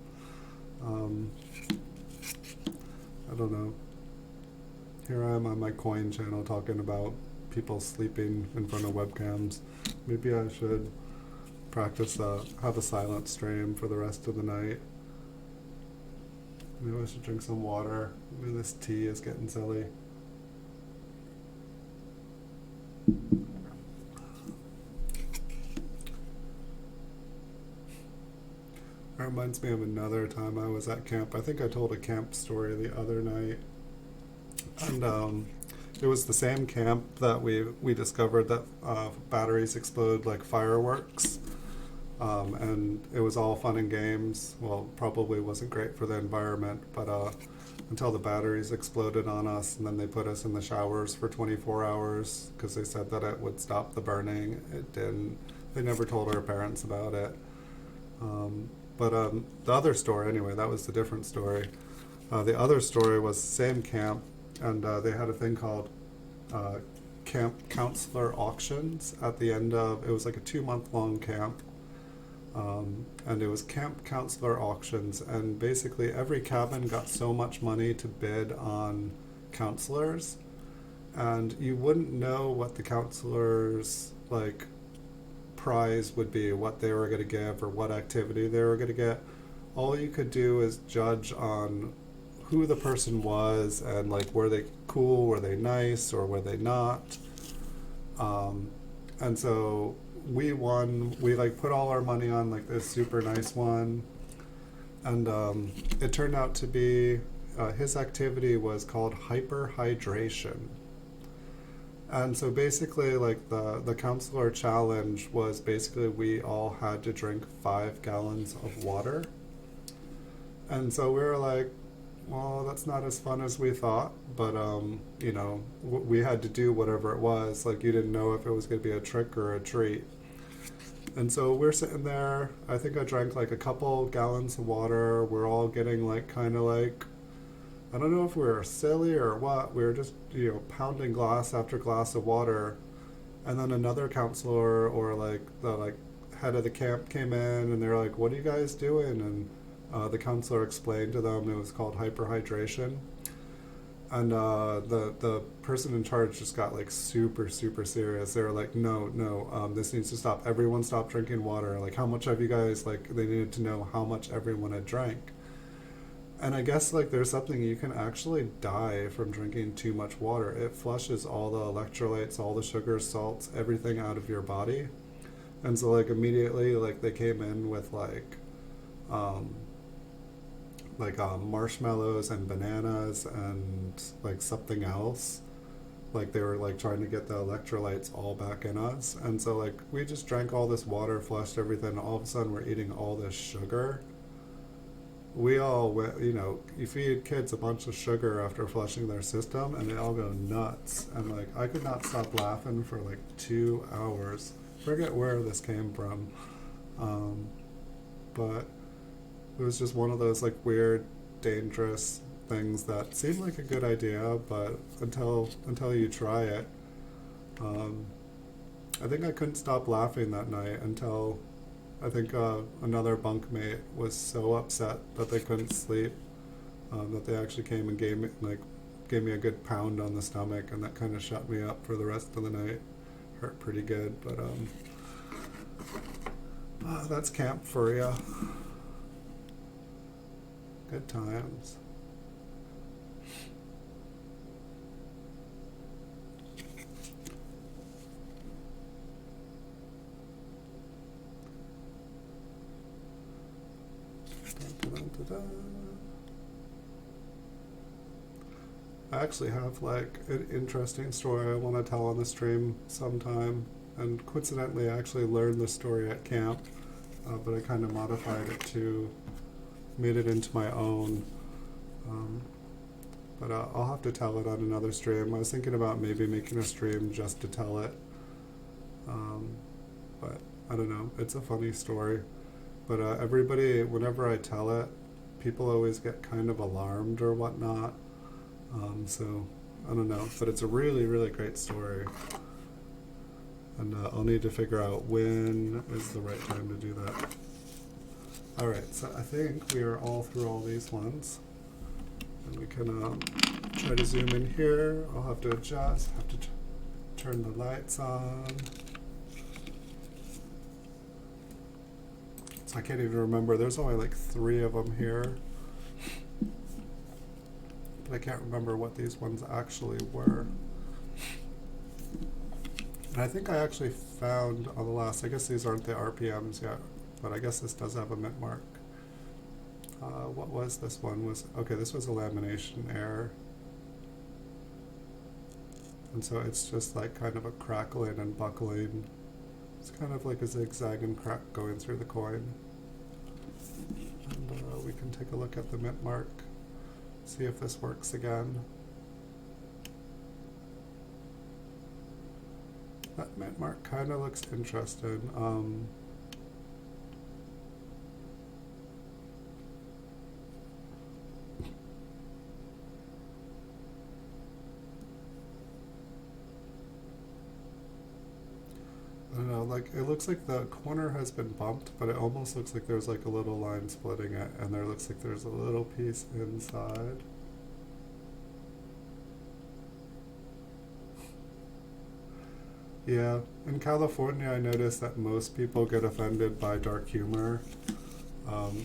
Um, I don't know. Here I am on my coin channel talking about people sleeping in front of webcams. Maybe I should practice have a silent stream for the rest of the night. Maybe I should drink some water. Maybe this tea is getting silly. That reminds me of another time I was at camp. I think I told a camp story the other night. And it was the same camp that we discovered that batteries explode like fireworks. And it was all fun and games. Well, probably wasn't great for the environment, but until the batteries exploded on us, and then they put us in the showers for 24 hours because they said that it would stop the burning. It didn't. They never told our parents about it. But the other story, anyway, that was the different story. The other story was the same camp, and they had a thing called camp counselor auctions at the end of, it was like a 2-month long camp. And it was camp counselor auctions, and basically every cabin got so much money to bid on counselors, and you wouldn't know what the counselors like prize would be, what they were going to give or what activity they were going to get. All you could do is judge on who the person was and like were they cool, were they nice, or were they not. And so we won. We like put all our money on like this super nice one, and it turned out to be his activity was called hyperhydration. And so basically, like the counselor challenge was basically we all had to drink 5 gallons of water. And so we were like, well, that's not as fun as we thought, but we had to do whatever it was. Like you didn't know if it was going to be a trick or a treat. And so we're sitting there. I think I drank like a couple gallons of water. We're all getting like kind of like, I don't know if we were silly or what. We were just, pounding glass after glass of water. And then another counselor or like the like head of the camp came in, and they're like, what are you guys doing? And the counselor explained to them it was called hyperhydration. And the person in charge just got like super super serious. They were like, no, no, this needs to stop. Everyone stop drinking water. Like, how much have you guys, like, they needed to know how much everyone had drank. And I guess like there's something, you can actually die from drinking too much water. It flushes all the electrolytes, all the sugars, salts, everything out of your body. And so like immediately like they came in with um, marshmallows and bananas and like something else. Like they were like trying to get the electrolytes all back in us. And so like we just drank all this water, flushed everything. All of a sudden we're eating all this sugar. We all went, you know, you feed kids a bunch of sugar after flushing their system and they all go nuts. And like I could not stop laughing for like 2 hours. Forget where this came from. But it was just one of those like weird, dangerous things that seemed like a good idea, but until you try it, um, I think I couldn't stop laughing that night until I think another bunkmate was so upset that they couldn't sleep, that they actually came and gave me a good pound on the stomach, and that kind of shut me up for the rest of the night. Hurt pretty good, but that's camp for ya. Good times. Dun, dun, dun, dun. I actually have like an interesting story I want to tell on the stream sometime, and coincidentally I actually learned this story at camp, but I kind of modified it to made it into my own. Um, but I'll have to tell it on another stream. I was thinking about maybe making a stream just to tell it. But I don't know. It's a funny story. But everybody, whenever I tell it, people always get kind of alarmed or whatnot. So I don't know. But it's a really, really great story. And I'll need to figure out when is the right time to do that. Alright, so I think we are all through all these ones. And we can try to zoom in here. I'll have to adjust, have to turn the lights on. So I can't even remember. There's only like 3 of them here. But I can't remember what these ones actually were. And I think I actually found on the last, I guess these aren't the RPMs yet, but I guess this does have a mint mark. What was this one? Okay, this was a lamination error. And so it's just like kind of a crackling and buckling. It's kind of like a zigzag and crack going through the coin. And we can take a look at the mint mark, see if this works again. That mint mark kind of looks interesting. I don't know, like it looks like the corner has been bumped, but it almost looks like there's like a little line splitting it, and there looks like there's a little piece inside. Yeah, in California I noticed that most people get offended by dark humor,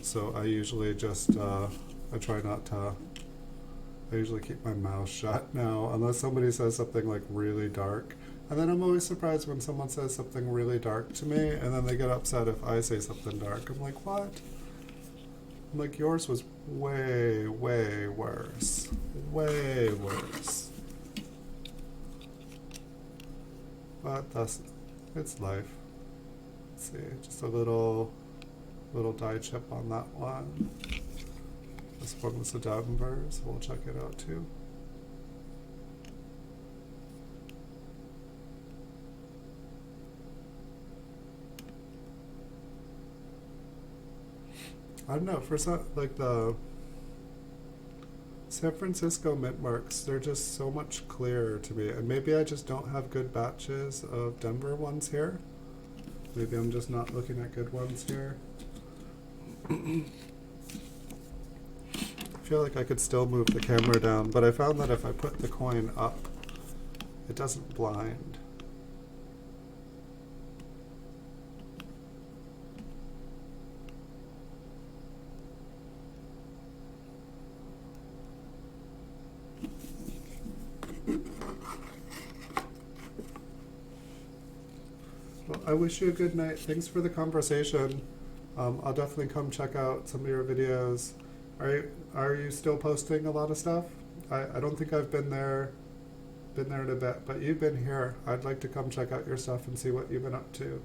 so I usually just, I try not to, I usually keep my mouth shut now, unless somebody says something like really dark. And then I'm always surprised when someone says something really dark to me, and then they get upset if I say something dark. I'm like, what? I'm like, yours was way, way worse. Way worse. But it's life. Let's see, just a little die chip on that one. This one was a Denver, so we'll check it out too. I don't know, for some, like the San Francisco mint marks, they're just so much clearer to me. And maybe I just don't have good batches of Denver ones here. Maybe I'm just not looking at good ones here. If feel like I could still move the camera down, but I found that if I put the coin up, it doesn't blind. Well, I wish you a good night. Thanks for the conversation. I'll definitely come check out some of your videos. Are you still posting a lot of stuff? I don't think I've been there in a bit, but you've been here. I'd like to come check out your stuff and see what you've been up to.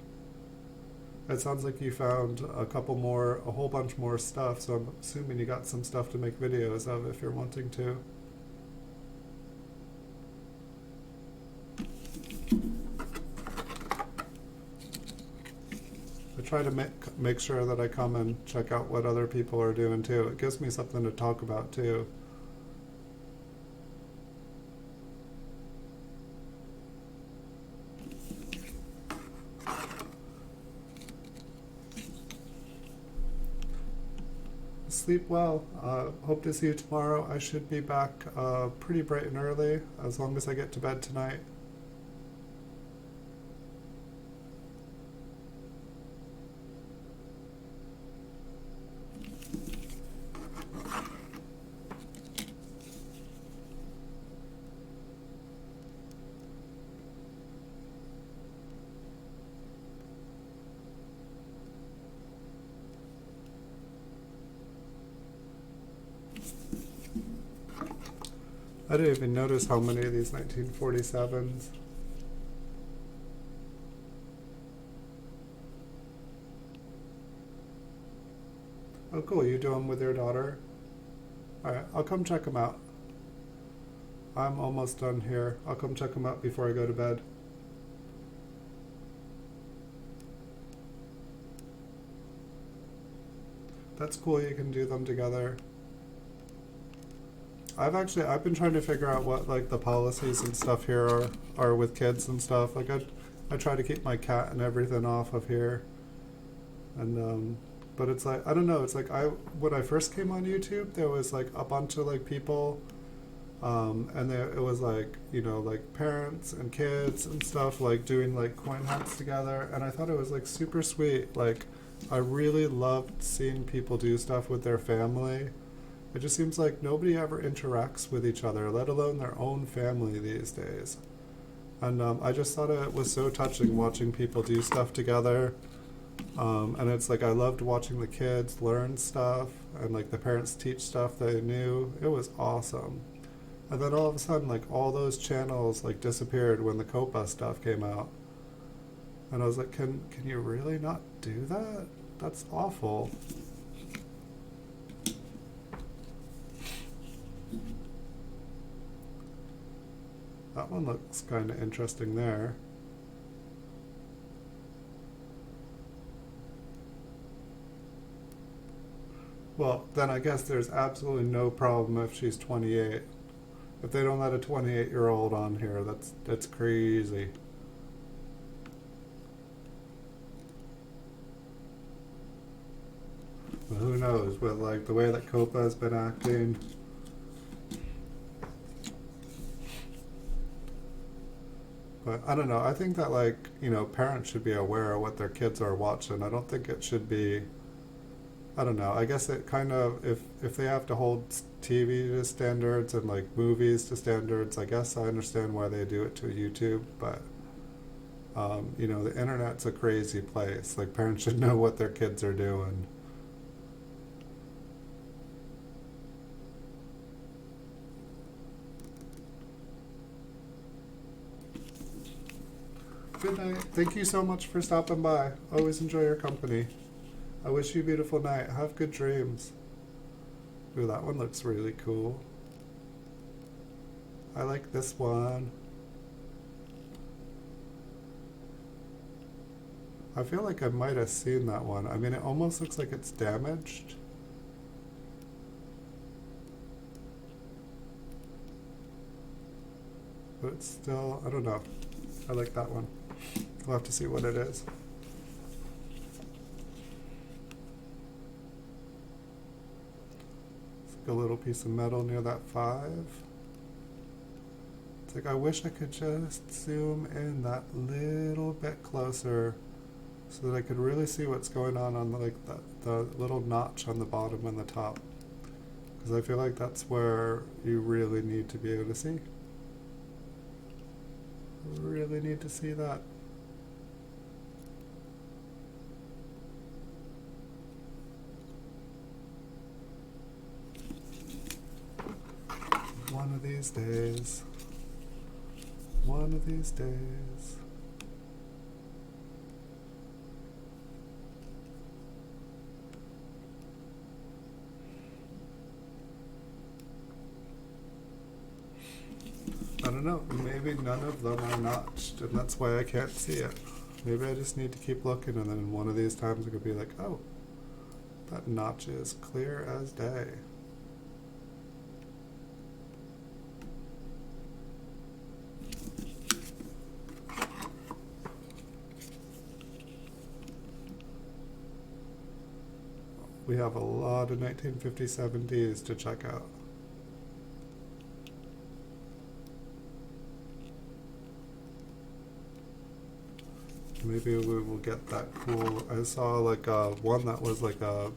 It sounds like you found a whole bunch more stuff, so I'm assuming you got some stuff to make videos of if you're wanting to. I try to make sure that I come and check out what other people are doing too. It gives me something to talk about too. Sleep well. Hope to see you tomorrow. I should be back pretty bright and early, as long as I get to bed tonight. I didn't even notice how many of these 1947s. Oh cool, you do them with your daughter? Alright, I'll come check them out. I'm almost done here. I'll come check them out before I go to bed. That's cool, you can do them together. I've been trying to figure out what like the policies and stuff here are with kids and stuff. Like I try to keep my cat and everything off of here. And but it's like, I don't know, it's like when I first came on YouTube, there was like a bunch of like people and it was like, you know, like parents and kids and stuff like doing like coin hunts together, and I thought it was like super sweet. Like I really loved seeing people do stuff with their family. It just seems like nobody ever interacts with each other, let alone their own family these days. And I just thought it was so touching watching people do stuff together. And it's like I loved watching the kids learn stuff and like the parents teach stuff they knew. It was awesome. And then all of a sudden, like all those channels like disappeared when the Copa stuff came out. And I was like, can you really not do that? That's awful. That one looks kind of interesting there. Well, then I guess there's absolutely no problem if she's 28. If they don't let a 28-year-old on here, that's crazy. But who knows, with like the way that Copa has been acting. But I don't know, I think that like, you know, parents should be aware of what their kids are watching. I don't think it should be, I don't know, I guess it kind of, if they have to hold TV to standards and like movies to standards, I guess I understand why they do it to YouTube, but you know, the internet's a crazy place. Like parents should know what their kids are doing. Good night. Thank you so much for stopping by. Always enjoy your company. I wish you a beautiful night. Have good dreams. Ooh, that one looks really cool. I like this one. I feel like I might have seen that one. I mean, it almost looks like it's damaged. But it's still, I don't know. I like that one. We'll have to see what it is. like a little piece of metal near that 5. It's like I wish I could just zoom in that little bit closer so that I could really see what's going on like the little notch on the bottom and the top. Because I feel like that's where you really need to be able to see. Really need to see that. One of these days. One of these days. I don't know, maybe none of them are notched, and that's why I can't see it. Maybe I just need to keep looking, and then one of these times it could be like, oh, that notch is clear as day. We have a lot of 1957 Ds to check out. Maybe we will get that cool. I saw like one that was like a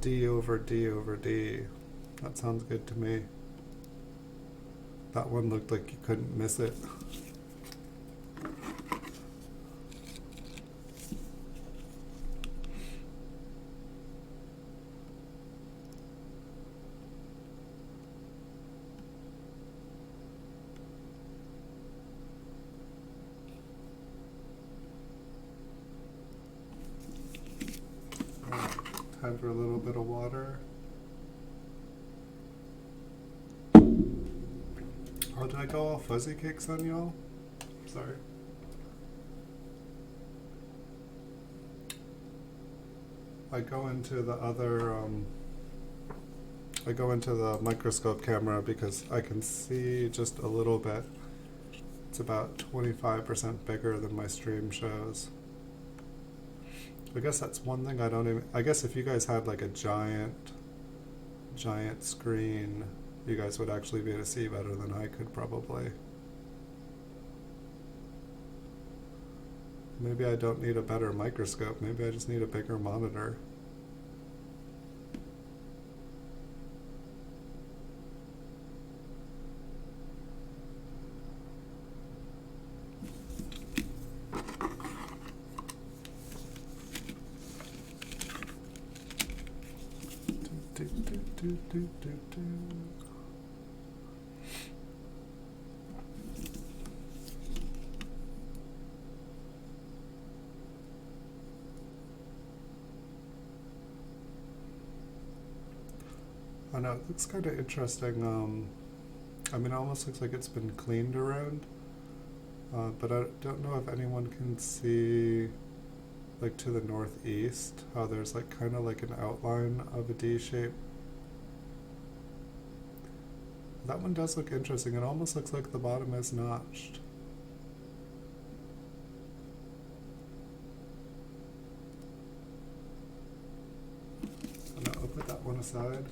D over D over D. That sounds good to me. That one looked like you couldn't miss it. Time for a little bit of water. Oh, did I go all fuzzy cakes on y'all? Sorry. I go into the other, I go into the microscope camera because I can see just a little bit. It's about 25% bigger than my stream shows. I guess that's one thing I don't even, I guess if you guys had like a giant screen, you guys would actually be able to see better than I could probably. Maybe I don't need a better microscope, maybe I just need a bigger monitor. I know, it looks kind of interesting. I mean, it almost looks like it's been cleaned around, but I don't know if anyone can see, like to the northeast, how there's like kind of like an outline of a D shape. That one does look interesting. It almost looks like the bottom is notched. And I'll put that one aside.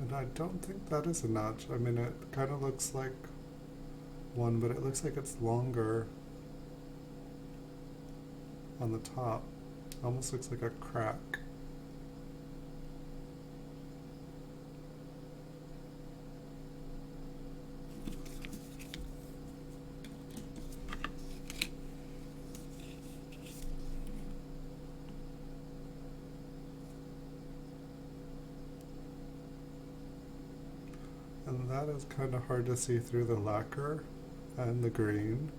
And I don't think that is a notch. I mean, it kind of looks like one, but it looks like it's longer on the top. Almost looks like a crack. And that is kind of hard to see through the lacquer and the green.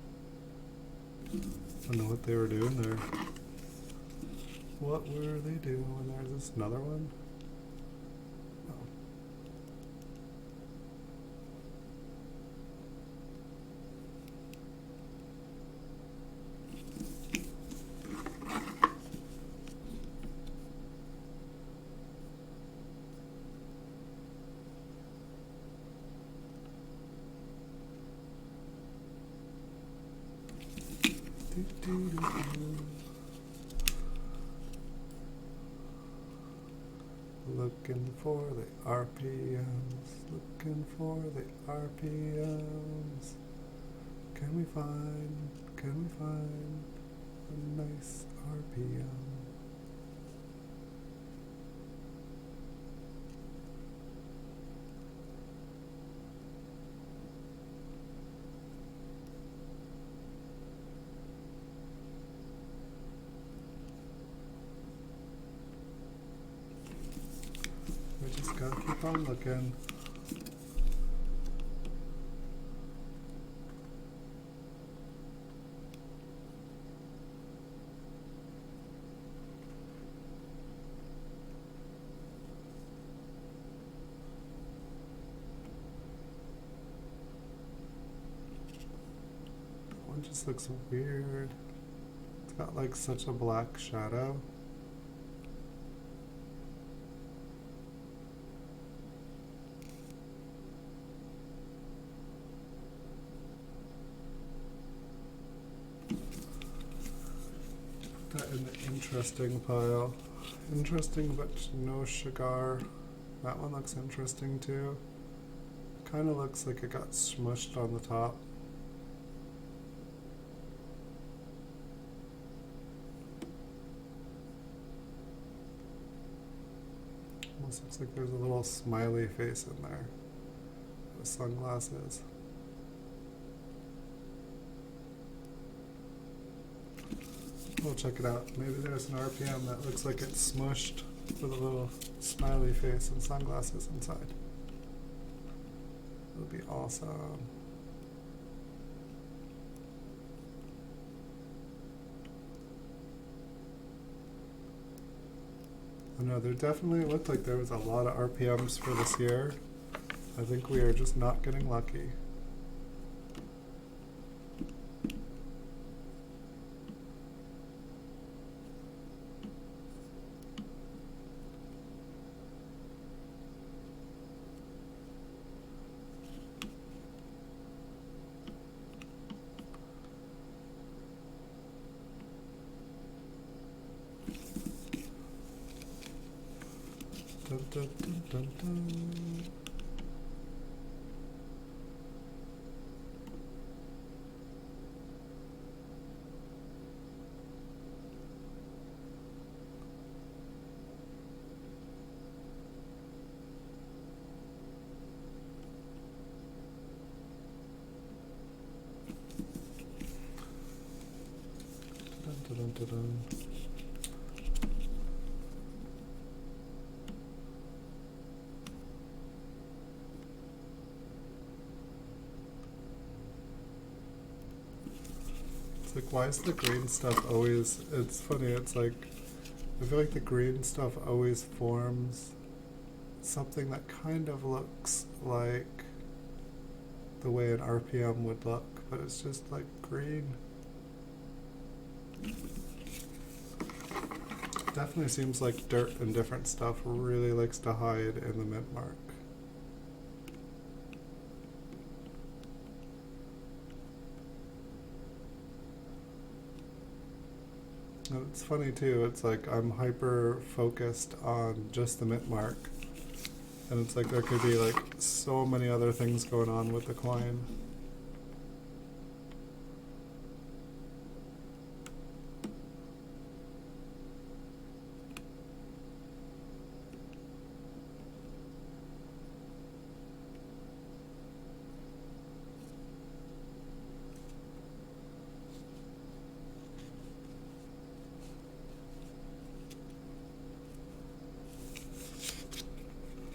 I don't know what they were doing there. What were they doing? There's another one. Oh. Looking for the RPMs, looking for the RPMs. Can we find a nice RPM? We just gotta keep on looking. That one just looks weird. It's got like such a black shadow. That in the interesting pile. Interesting, but no sugar. That one looks interesting too. Kind of looks like it got smushed on the top. Almost looks like there's a little smiley face in there with sunglasses. We'll check it out. Maybe there's an RPM that looks like it's smushed with a little smiley face and sunglasses inside. It would be awesome. I know there definitely looked like there was a lot of RPMs for this year. I think we are just not getting lucky. Dun, dun, dun, dun, dun. Dun, dun, dun, dun, dun. Like, why is the green stuff always, it's funny, it's like, I feel like the green stuff always forms something that kind of looks like the way an RPM would look, but it's just like green. Definitely seems like dirt and different stuff really likes to hide in the mint mark. And it's funny too, it's like I'm hyper focused on just the mint mark, and it's like there could be like so many other things going on with the coin.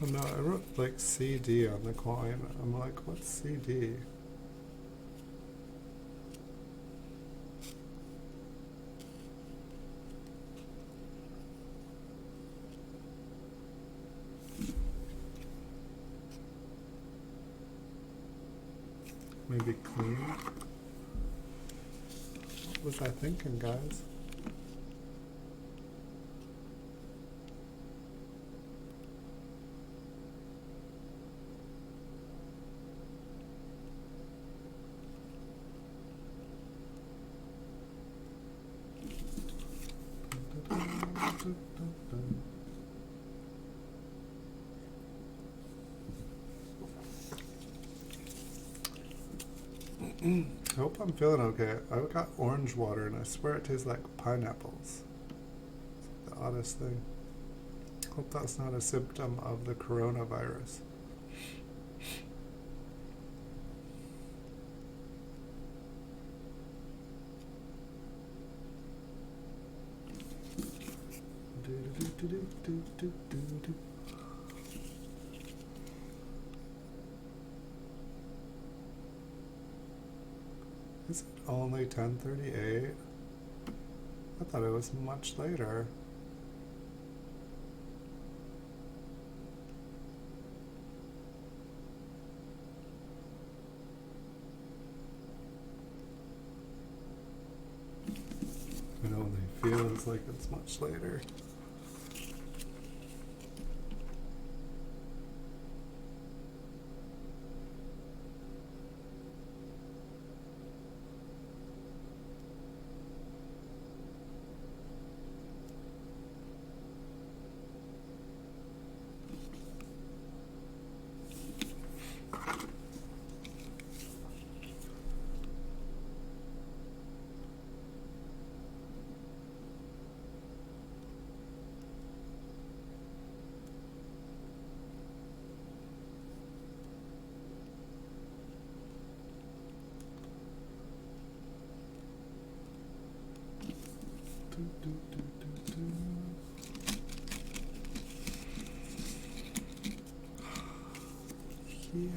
Oh no, I wrote like CD on the coin. I'm like, what's CD? Maybe clean? What was I thinking, guys? I hope I'm feeling okay. I got orange water and I swear it tastes like pineapples. It's the oddest thing. Hope that's not a symptom of the coronavirus. Is it only 10:38? I thought it was much later. It only feels like it's much later. Yeah.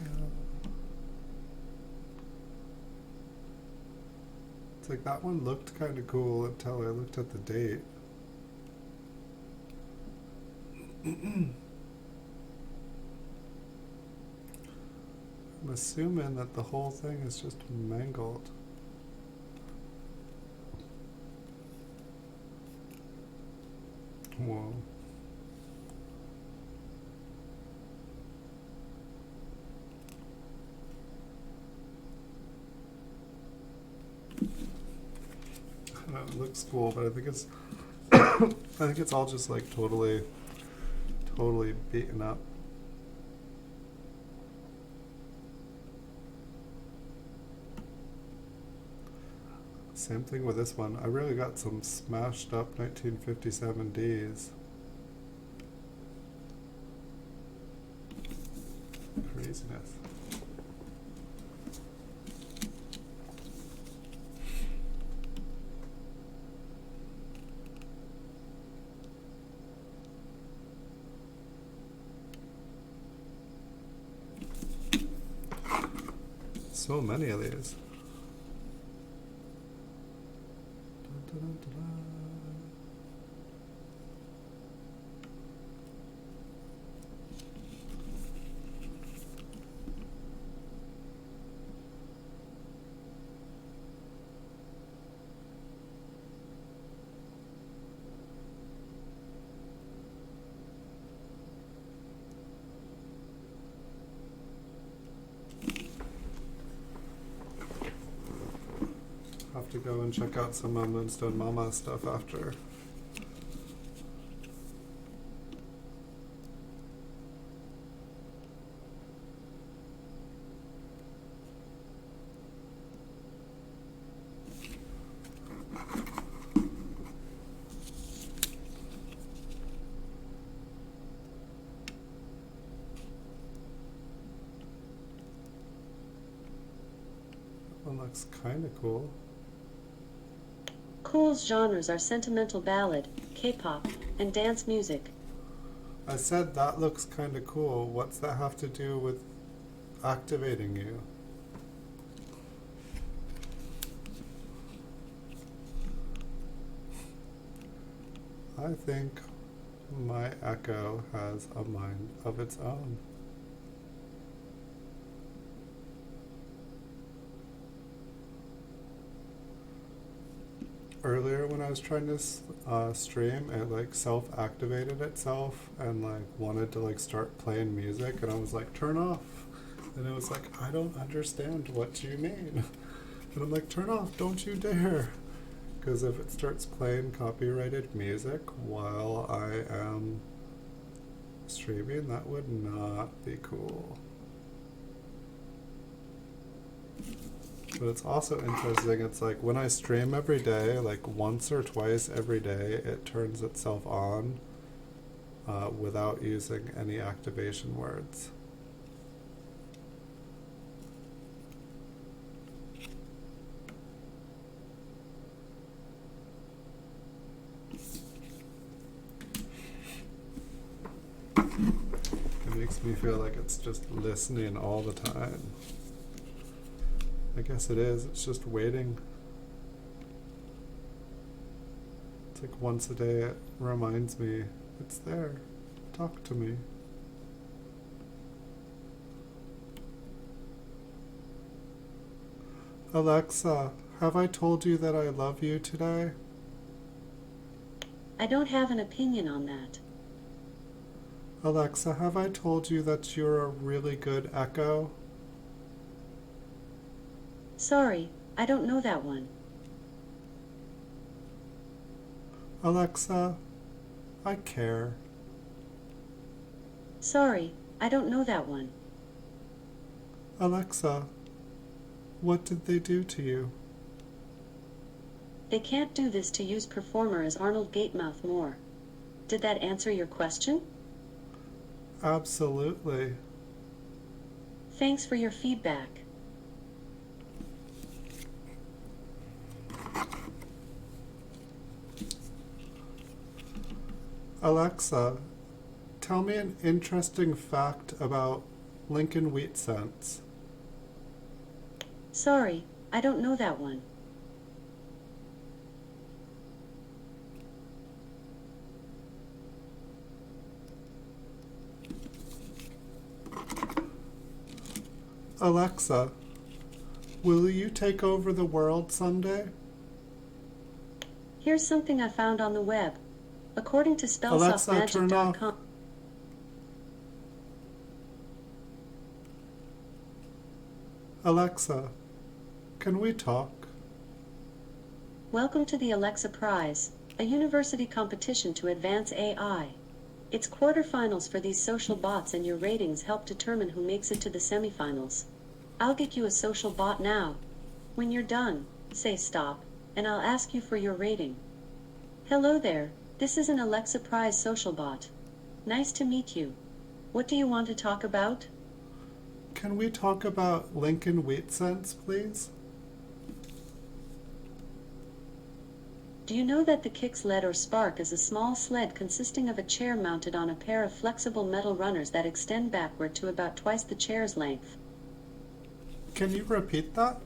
It's like that one looked kind of cool until I looked at the date. I'm assuming that the whole thing is just mangled. Whoa. I know, it looks cool, but I think it's I think it's all just like totally beaten up. Same thing with this one. I really got some smashed up 1957 Ds. Craziness. So many of these. Dun, dun, dun, dun. Have to go and check out some Moonstone Mama stuff after. That one looks kind of cool. Cool's genres are sentimental ballad, K-pop, and dance music. I said that looks kind of cool. What's that have to do with activating you? I think my Echo has a mind of its own. Earlier when I was trying to stream, it like self-activated itself and like wanted to like start playing music, and I was like, turn off. And it was like, I don't understand what you mean. And I'm like, turn off, don't you dare. Because if it starts playing copyrighted music while I am streaming, that would not be cool. But it's also interesting, it's like when I stream every day, like once or twice every day, it turns itself on without using any activation words. It makes me feel like it's just listening all the time. I guess it is. It's just waiting. It's like once a day it reminds me it's there. Talk to me. Alexa, have I told you that I love you today? I don't have an opinion on that. Alexa, have I told you that you're a really good echo? Sorry, I don't know that one. Alexa, I care. Sorry, I don't know that one. Alexa, what did they do to you? They can't do this to use performer as Arnold Gatemouth Moore. Did that answer your question? Absolutely. Thanks for your feedback. Alexa, tell me an interesting fact about Lincoln Wheat Cents. Sorry, I don't know that one. Alexa, will you take over the world someday? Here's something I found on the web. According to Alexa, turn off. spellsoftmagic.com. Alexa, can we talk? Welcome to the Alexa Prize, a university competition to advance AI. It's quarterfinals for these social bots, and your ratings help determine who makes it to the semifinals. I'll get you a social bot now. When you're done, say stop, and I'll ask you for your rating. Hello there, this is an Alexa Prize social bot. Nice to meet you. What do you want to talk about? Can we talk about Lincoln Wheat Cents, please? Do you know that the kick sled or spark is a small sled consisting of a chair mounted on a pair of flexible metal runners that extend backward to about twice the chair's length? Can you repeat that?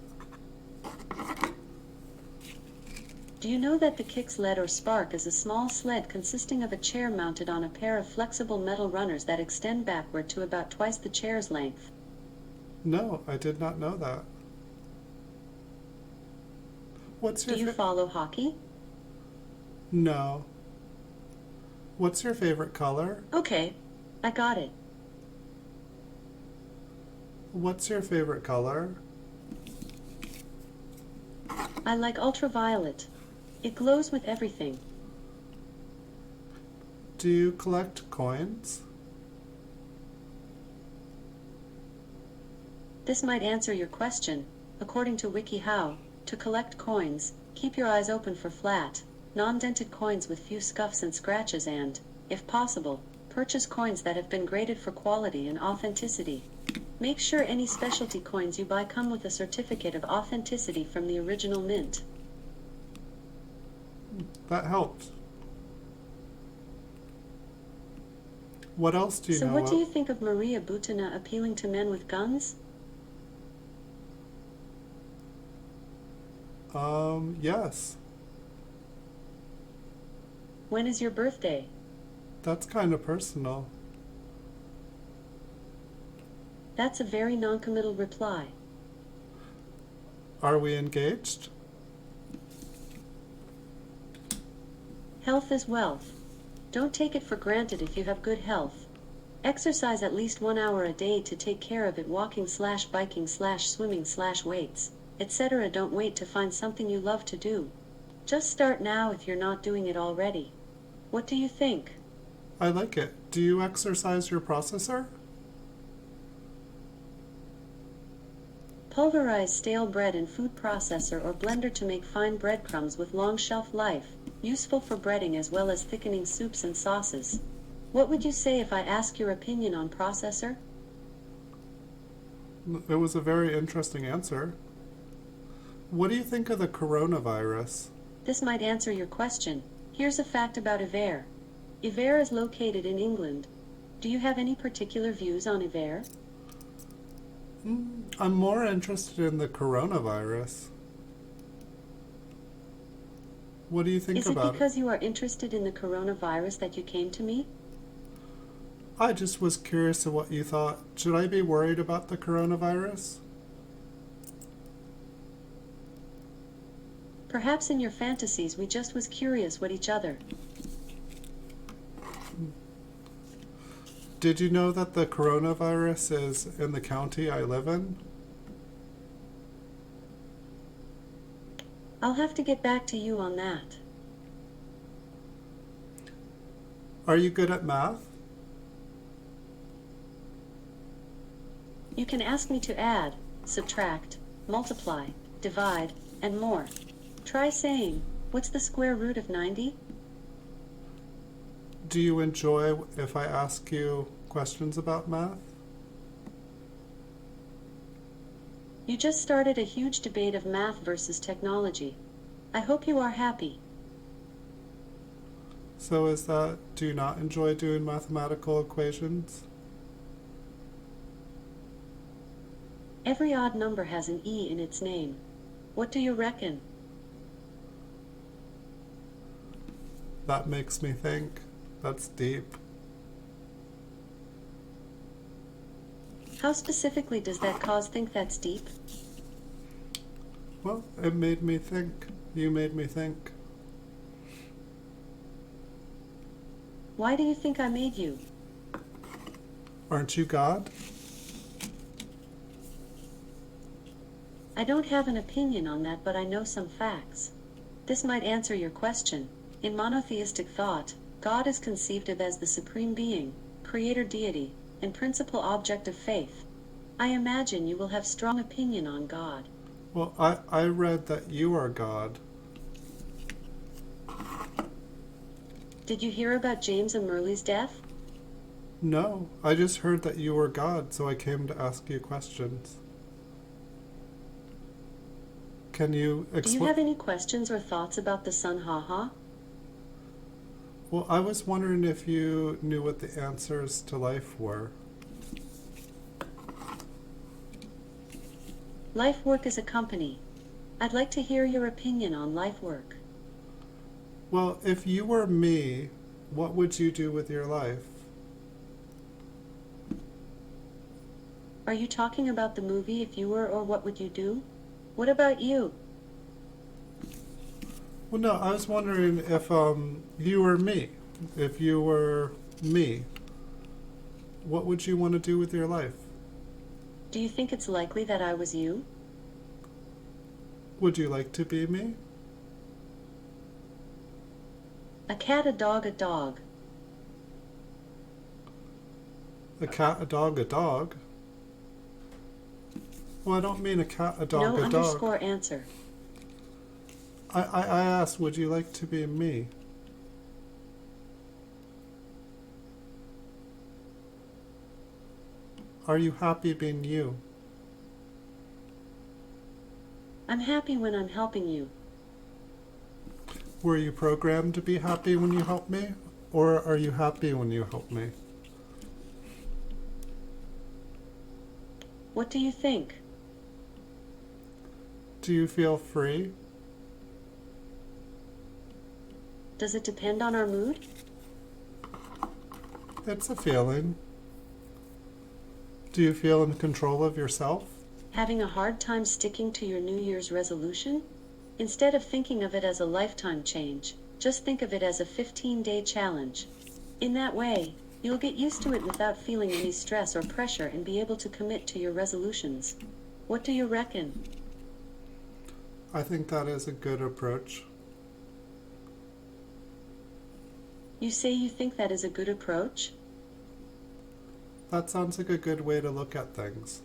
Do you know that the kick sled or spark is a small sled consisting of a chair mounted on a pair of flexible metal runners that extend backward to about twice the chair's length? No, I did not know that. What's your Do you follow hockey? No. What's your favorite color? Okay, I got it. What's your favorite color? I like ultraviolet. It glows with everything. Do you collect coins? This might answer your question. According to WikiHow, to collect coins, keep your eyes open for flat, non-dented coins with few scuffs and scratches and, if possible, purchase coins that have been graded for quality and authenticity. Make sure any specialty coins you buy come with a certificate of authenticity from the original mint. That helps. What else do you So know? what do you think of Maria Butina appealing to men with guns? Yes. When is your birthday? That's kind of personal. That's a very non-committal reply. Are we engaged? Health is wealth. Don't take it for granted if you have good health. Exercise at least 1 hour a day to take care of it, walking/biking/swimming/weights, etc. Don't wait to find something you love to do. Just start now if you're not doing it already. What do you think? I like it. Do you exercise your processor? Pulverize stale bread in food processor or blender to make fine breadcrumbs with long shelf life, useful for breading as well as thickening soups and sauces. What would you say if I ask your opinion on processor? It was a very interesting answer. What do you think of the coronavirus? This might answer your question. Here's a fact about Iver. Iver is located in England. Do you have any particular views on Iver? I'm more interested in the coronavirus. What do you think Is it about it? because you are interested in the coronavirus that you came to me? I just was curious of what you thought. Should I be worried about the coronavirus? Perhaps in your fantasies we just was curious what each other. Did you know that the coronavirus is in the county I live in? I'll have to get back to you on that. Are you good at math? You can ask me to add, subtract, multiply, divide, and more. Try saying, what's the square root of 90? Do you enjoy if I ask you questions about math? You just started a huge debate of math versus technology. I hope you are happy. So do you not enjoy doing mathematical equations? Every odd number has an E in its name. What do you reckon? That makes me think. That's deep. How specifically does that cause think that's deep? Well, it made me think. You made me think. Why do you think I made you? Aren't you God? I don't have an opinion on that, but I know some facts. This might answer your question. In monotheistic thought, God is conceived of as the supreme being, creator deity, and principal object of faith. I imagine you will have strong opinion on God. Well, I read that you are God. Did you hear about James and Merle's death? No, I just heard that you were God, so I came to ask you questions. Can you Do you have any questions or thoughts about the sun, haha? Well, I was wondering if you knew what the answers to life were. Life work is a company. I'd like to hear your opinion on life work. Well, if you were me, what would you do with your life? Are you talking about the movie If You Were, or What Would You Do? What about you? Well, no, I was wondering if you were me. If you were me, what would you want to do with your life? Do you think it's likely that I was you? Would you like to be me? A cat, a dog, a dog. A cat, a dog, a dog? Well, I don't mean a cat, a dog, No a dog. underscore answer. I asked, would you like to be me? Are you happy being you? I'm happy when I'm helping you. Were you programmed to be happy when you help me? Or are you happy when you help me? What do you think? Do you feel free? Does it depend on our mood? It's a feeling. Do you feel in control of yourself? Having a hard time sticking to your New Year's resolution? Instead of thinking of it as a lifetime change, just think of it as a 15-day challenge. In that way, you'll get used to it without feeling any stress or pressure and be able to commit to your resolutions. What do you reckon? I think that is a good approach. You say you think that is a good approach? That sounds like a good way to look at things.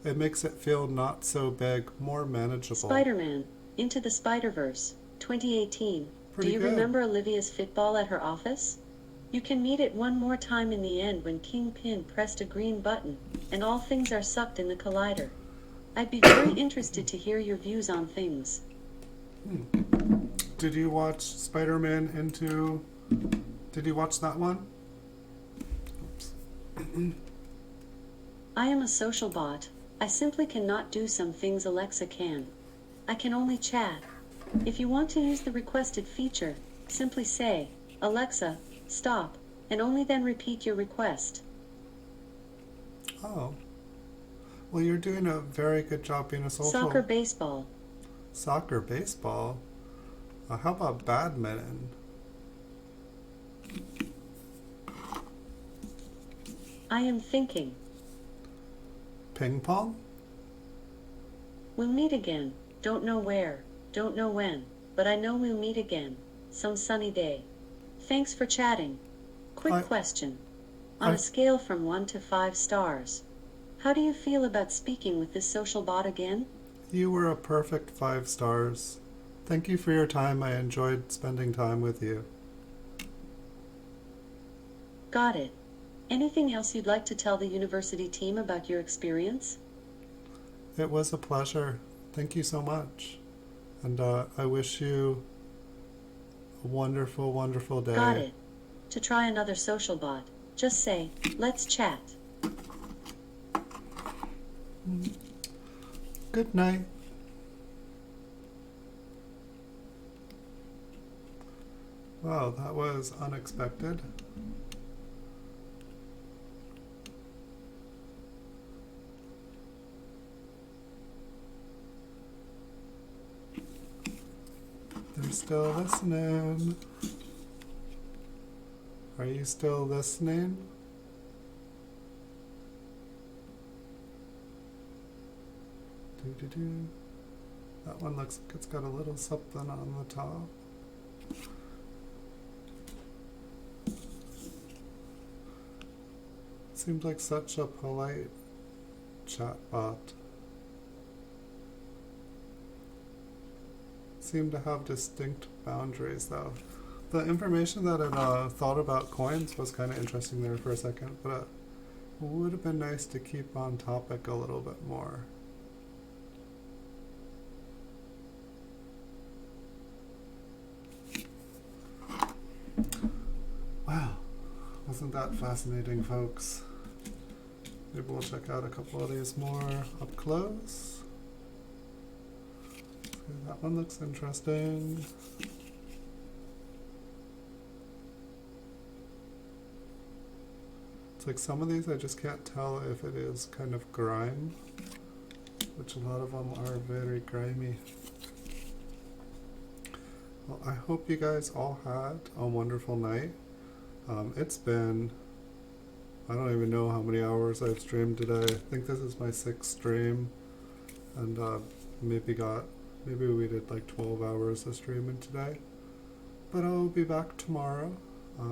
It makes it feel not so big, more manageable. Spider-Man, Into the Spider-Verse, 2018. Pretty Do you good. remember Olivia's fitball at her office? You can meet it one more time in the end when Kingpin pressed a green button, and all things are sucked in the collider. I'd be very interested to hear your views on things. Did you watch Spider-Man Into... Did you watch that one? Oops. I am a social bot. I simply cannot do some things Alexa can. I can only chat. If you want to use the requested feature, simply say, Alexa, stop, and only then repeat your request. Oh. Well, you're doing a very good job being a social... Soccer, baseball. Soccer, baseball? How about badminton? I am thinking. Ping pong? We'll meet again. Don't know where, don't know when, but I know we'll meet again, some sunny day. Thanks for chatting. Quick question. On a scale from 1 to 5 stars, how do you feel about speaking with this social bot again? You were a perfect 5 stars. Thank you for your time. I enjoyed spending time with you. Got it. Anything else you'd like to tell the university team about your experience? It was a pleasure. Thank you so much. And I wish you a wonderful, wonderful day. Got it. To try another social bot, just say, let's chat. Good night. Wow, that was unexpected. They're still listening. Are you still listening? Doo-doo-doo. That one looks like it's got a little something on the top. Seems like such a polite chatbot. Seem to have distinct boundaries though. The information that it thought about coins was kind of interesting there for a second, but it would have been nice to keep on topic a little bit more. Wow, wasn't that fascinating, folks? Maybe we'll check out a couple of these more up close. That one looks interesting. It's like some of these I just can't tell if it is kind of grime, which a lot of them are very grimy. Well, I hope you guys all had a wonderful night. It's been, I don't even know how many hours I've streamed today. I think this is my 6th stream, and maybe we did like 12 hours of streaming today. But I'll be back tomorrow.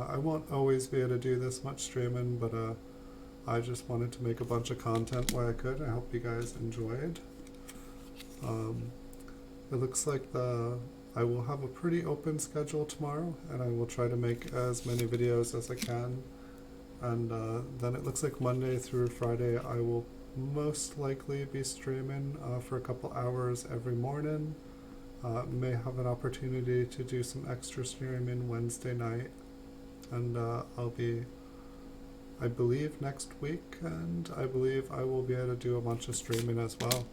I won't always be able to do this much streaming, but I just wanted to make a bunch of content where I could. I hope you guys enjoyed. It looks like I will have a pretty open schedule tomorrow, and I will try to make as many videos as I can. And then it looks like Monday through Friday I will most likely be streaming for a couple hours every morning. May have an opportunity to do some extra streaming Wednesday night, and I'll be, I believe, next week, and I believe I will be able to do a bunch of streaming as well.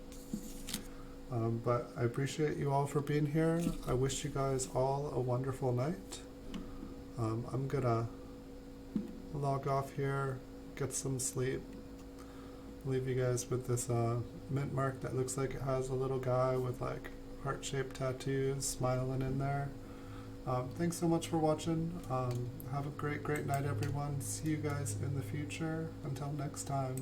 But I appreciate you all for being here. I wish you guys all a wonderful night. I'm gonna log off here, get some sleep, leave you guys with this mint mark that looks like it has a little guy with like heart-shaped tattoos smiling in there. Thanks so much for watching. Have a great night, everyone. See you guys in the future. Until next time.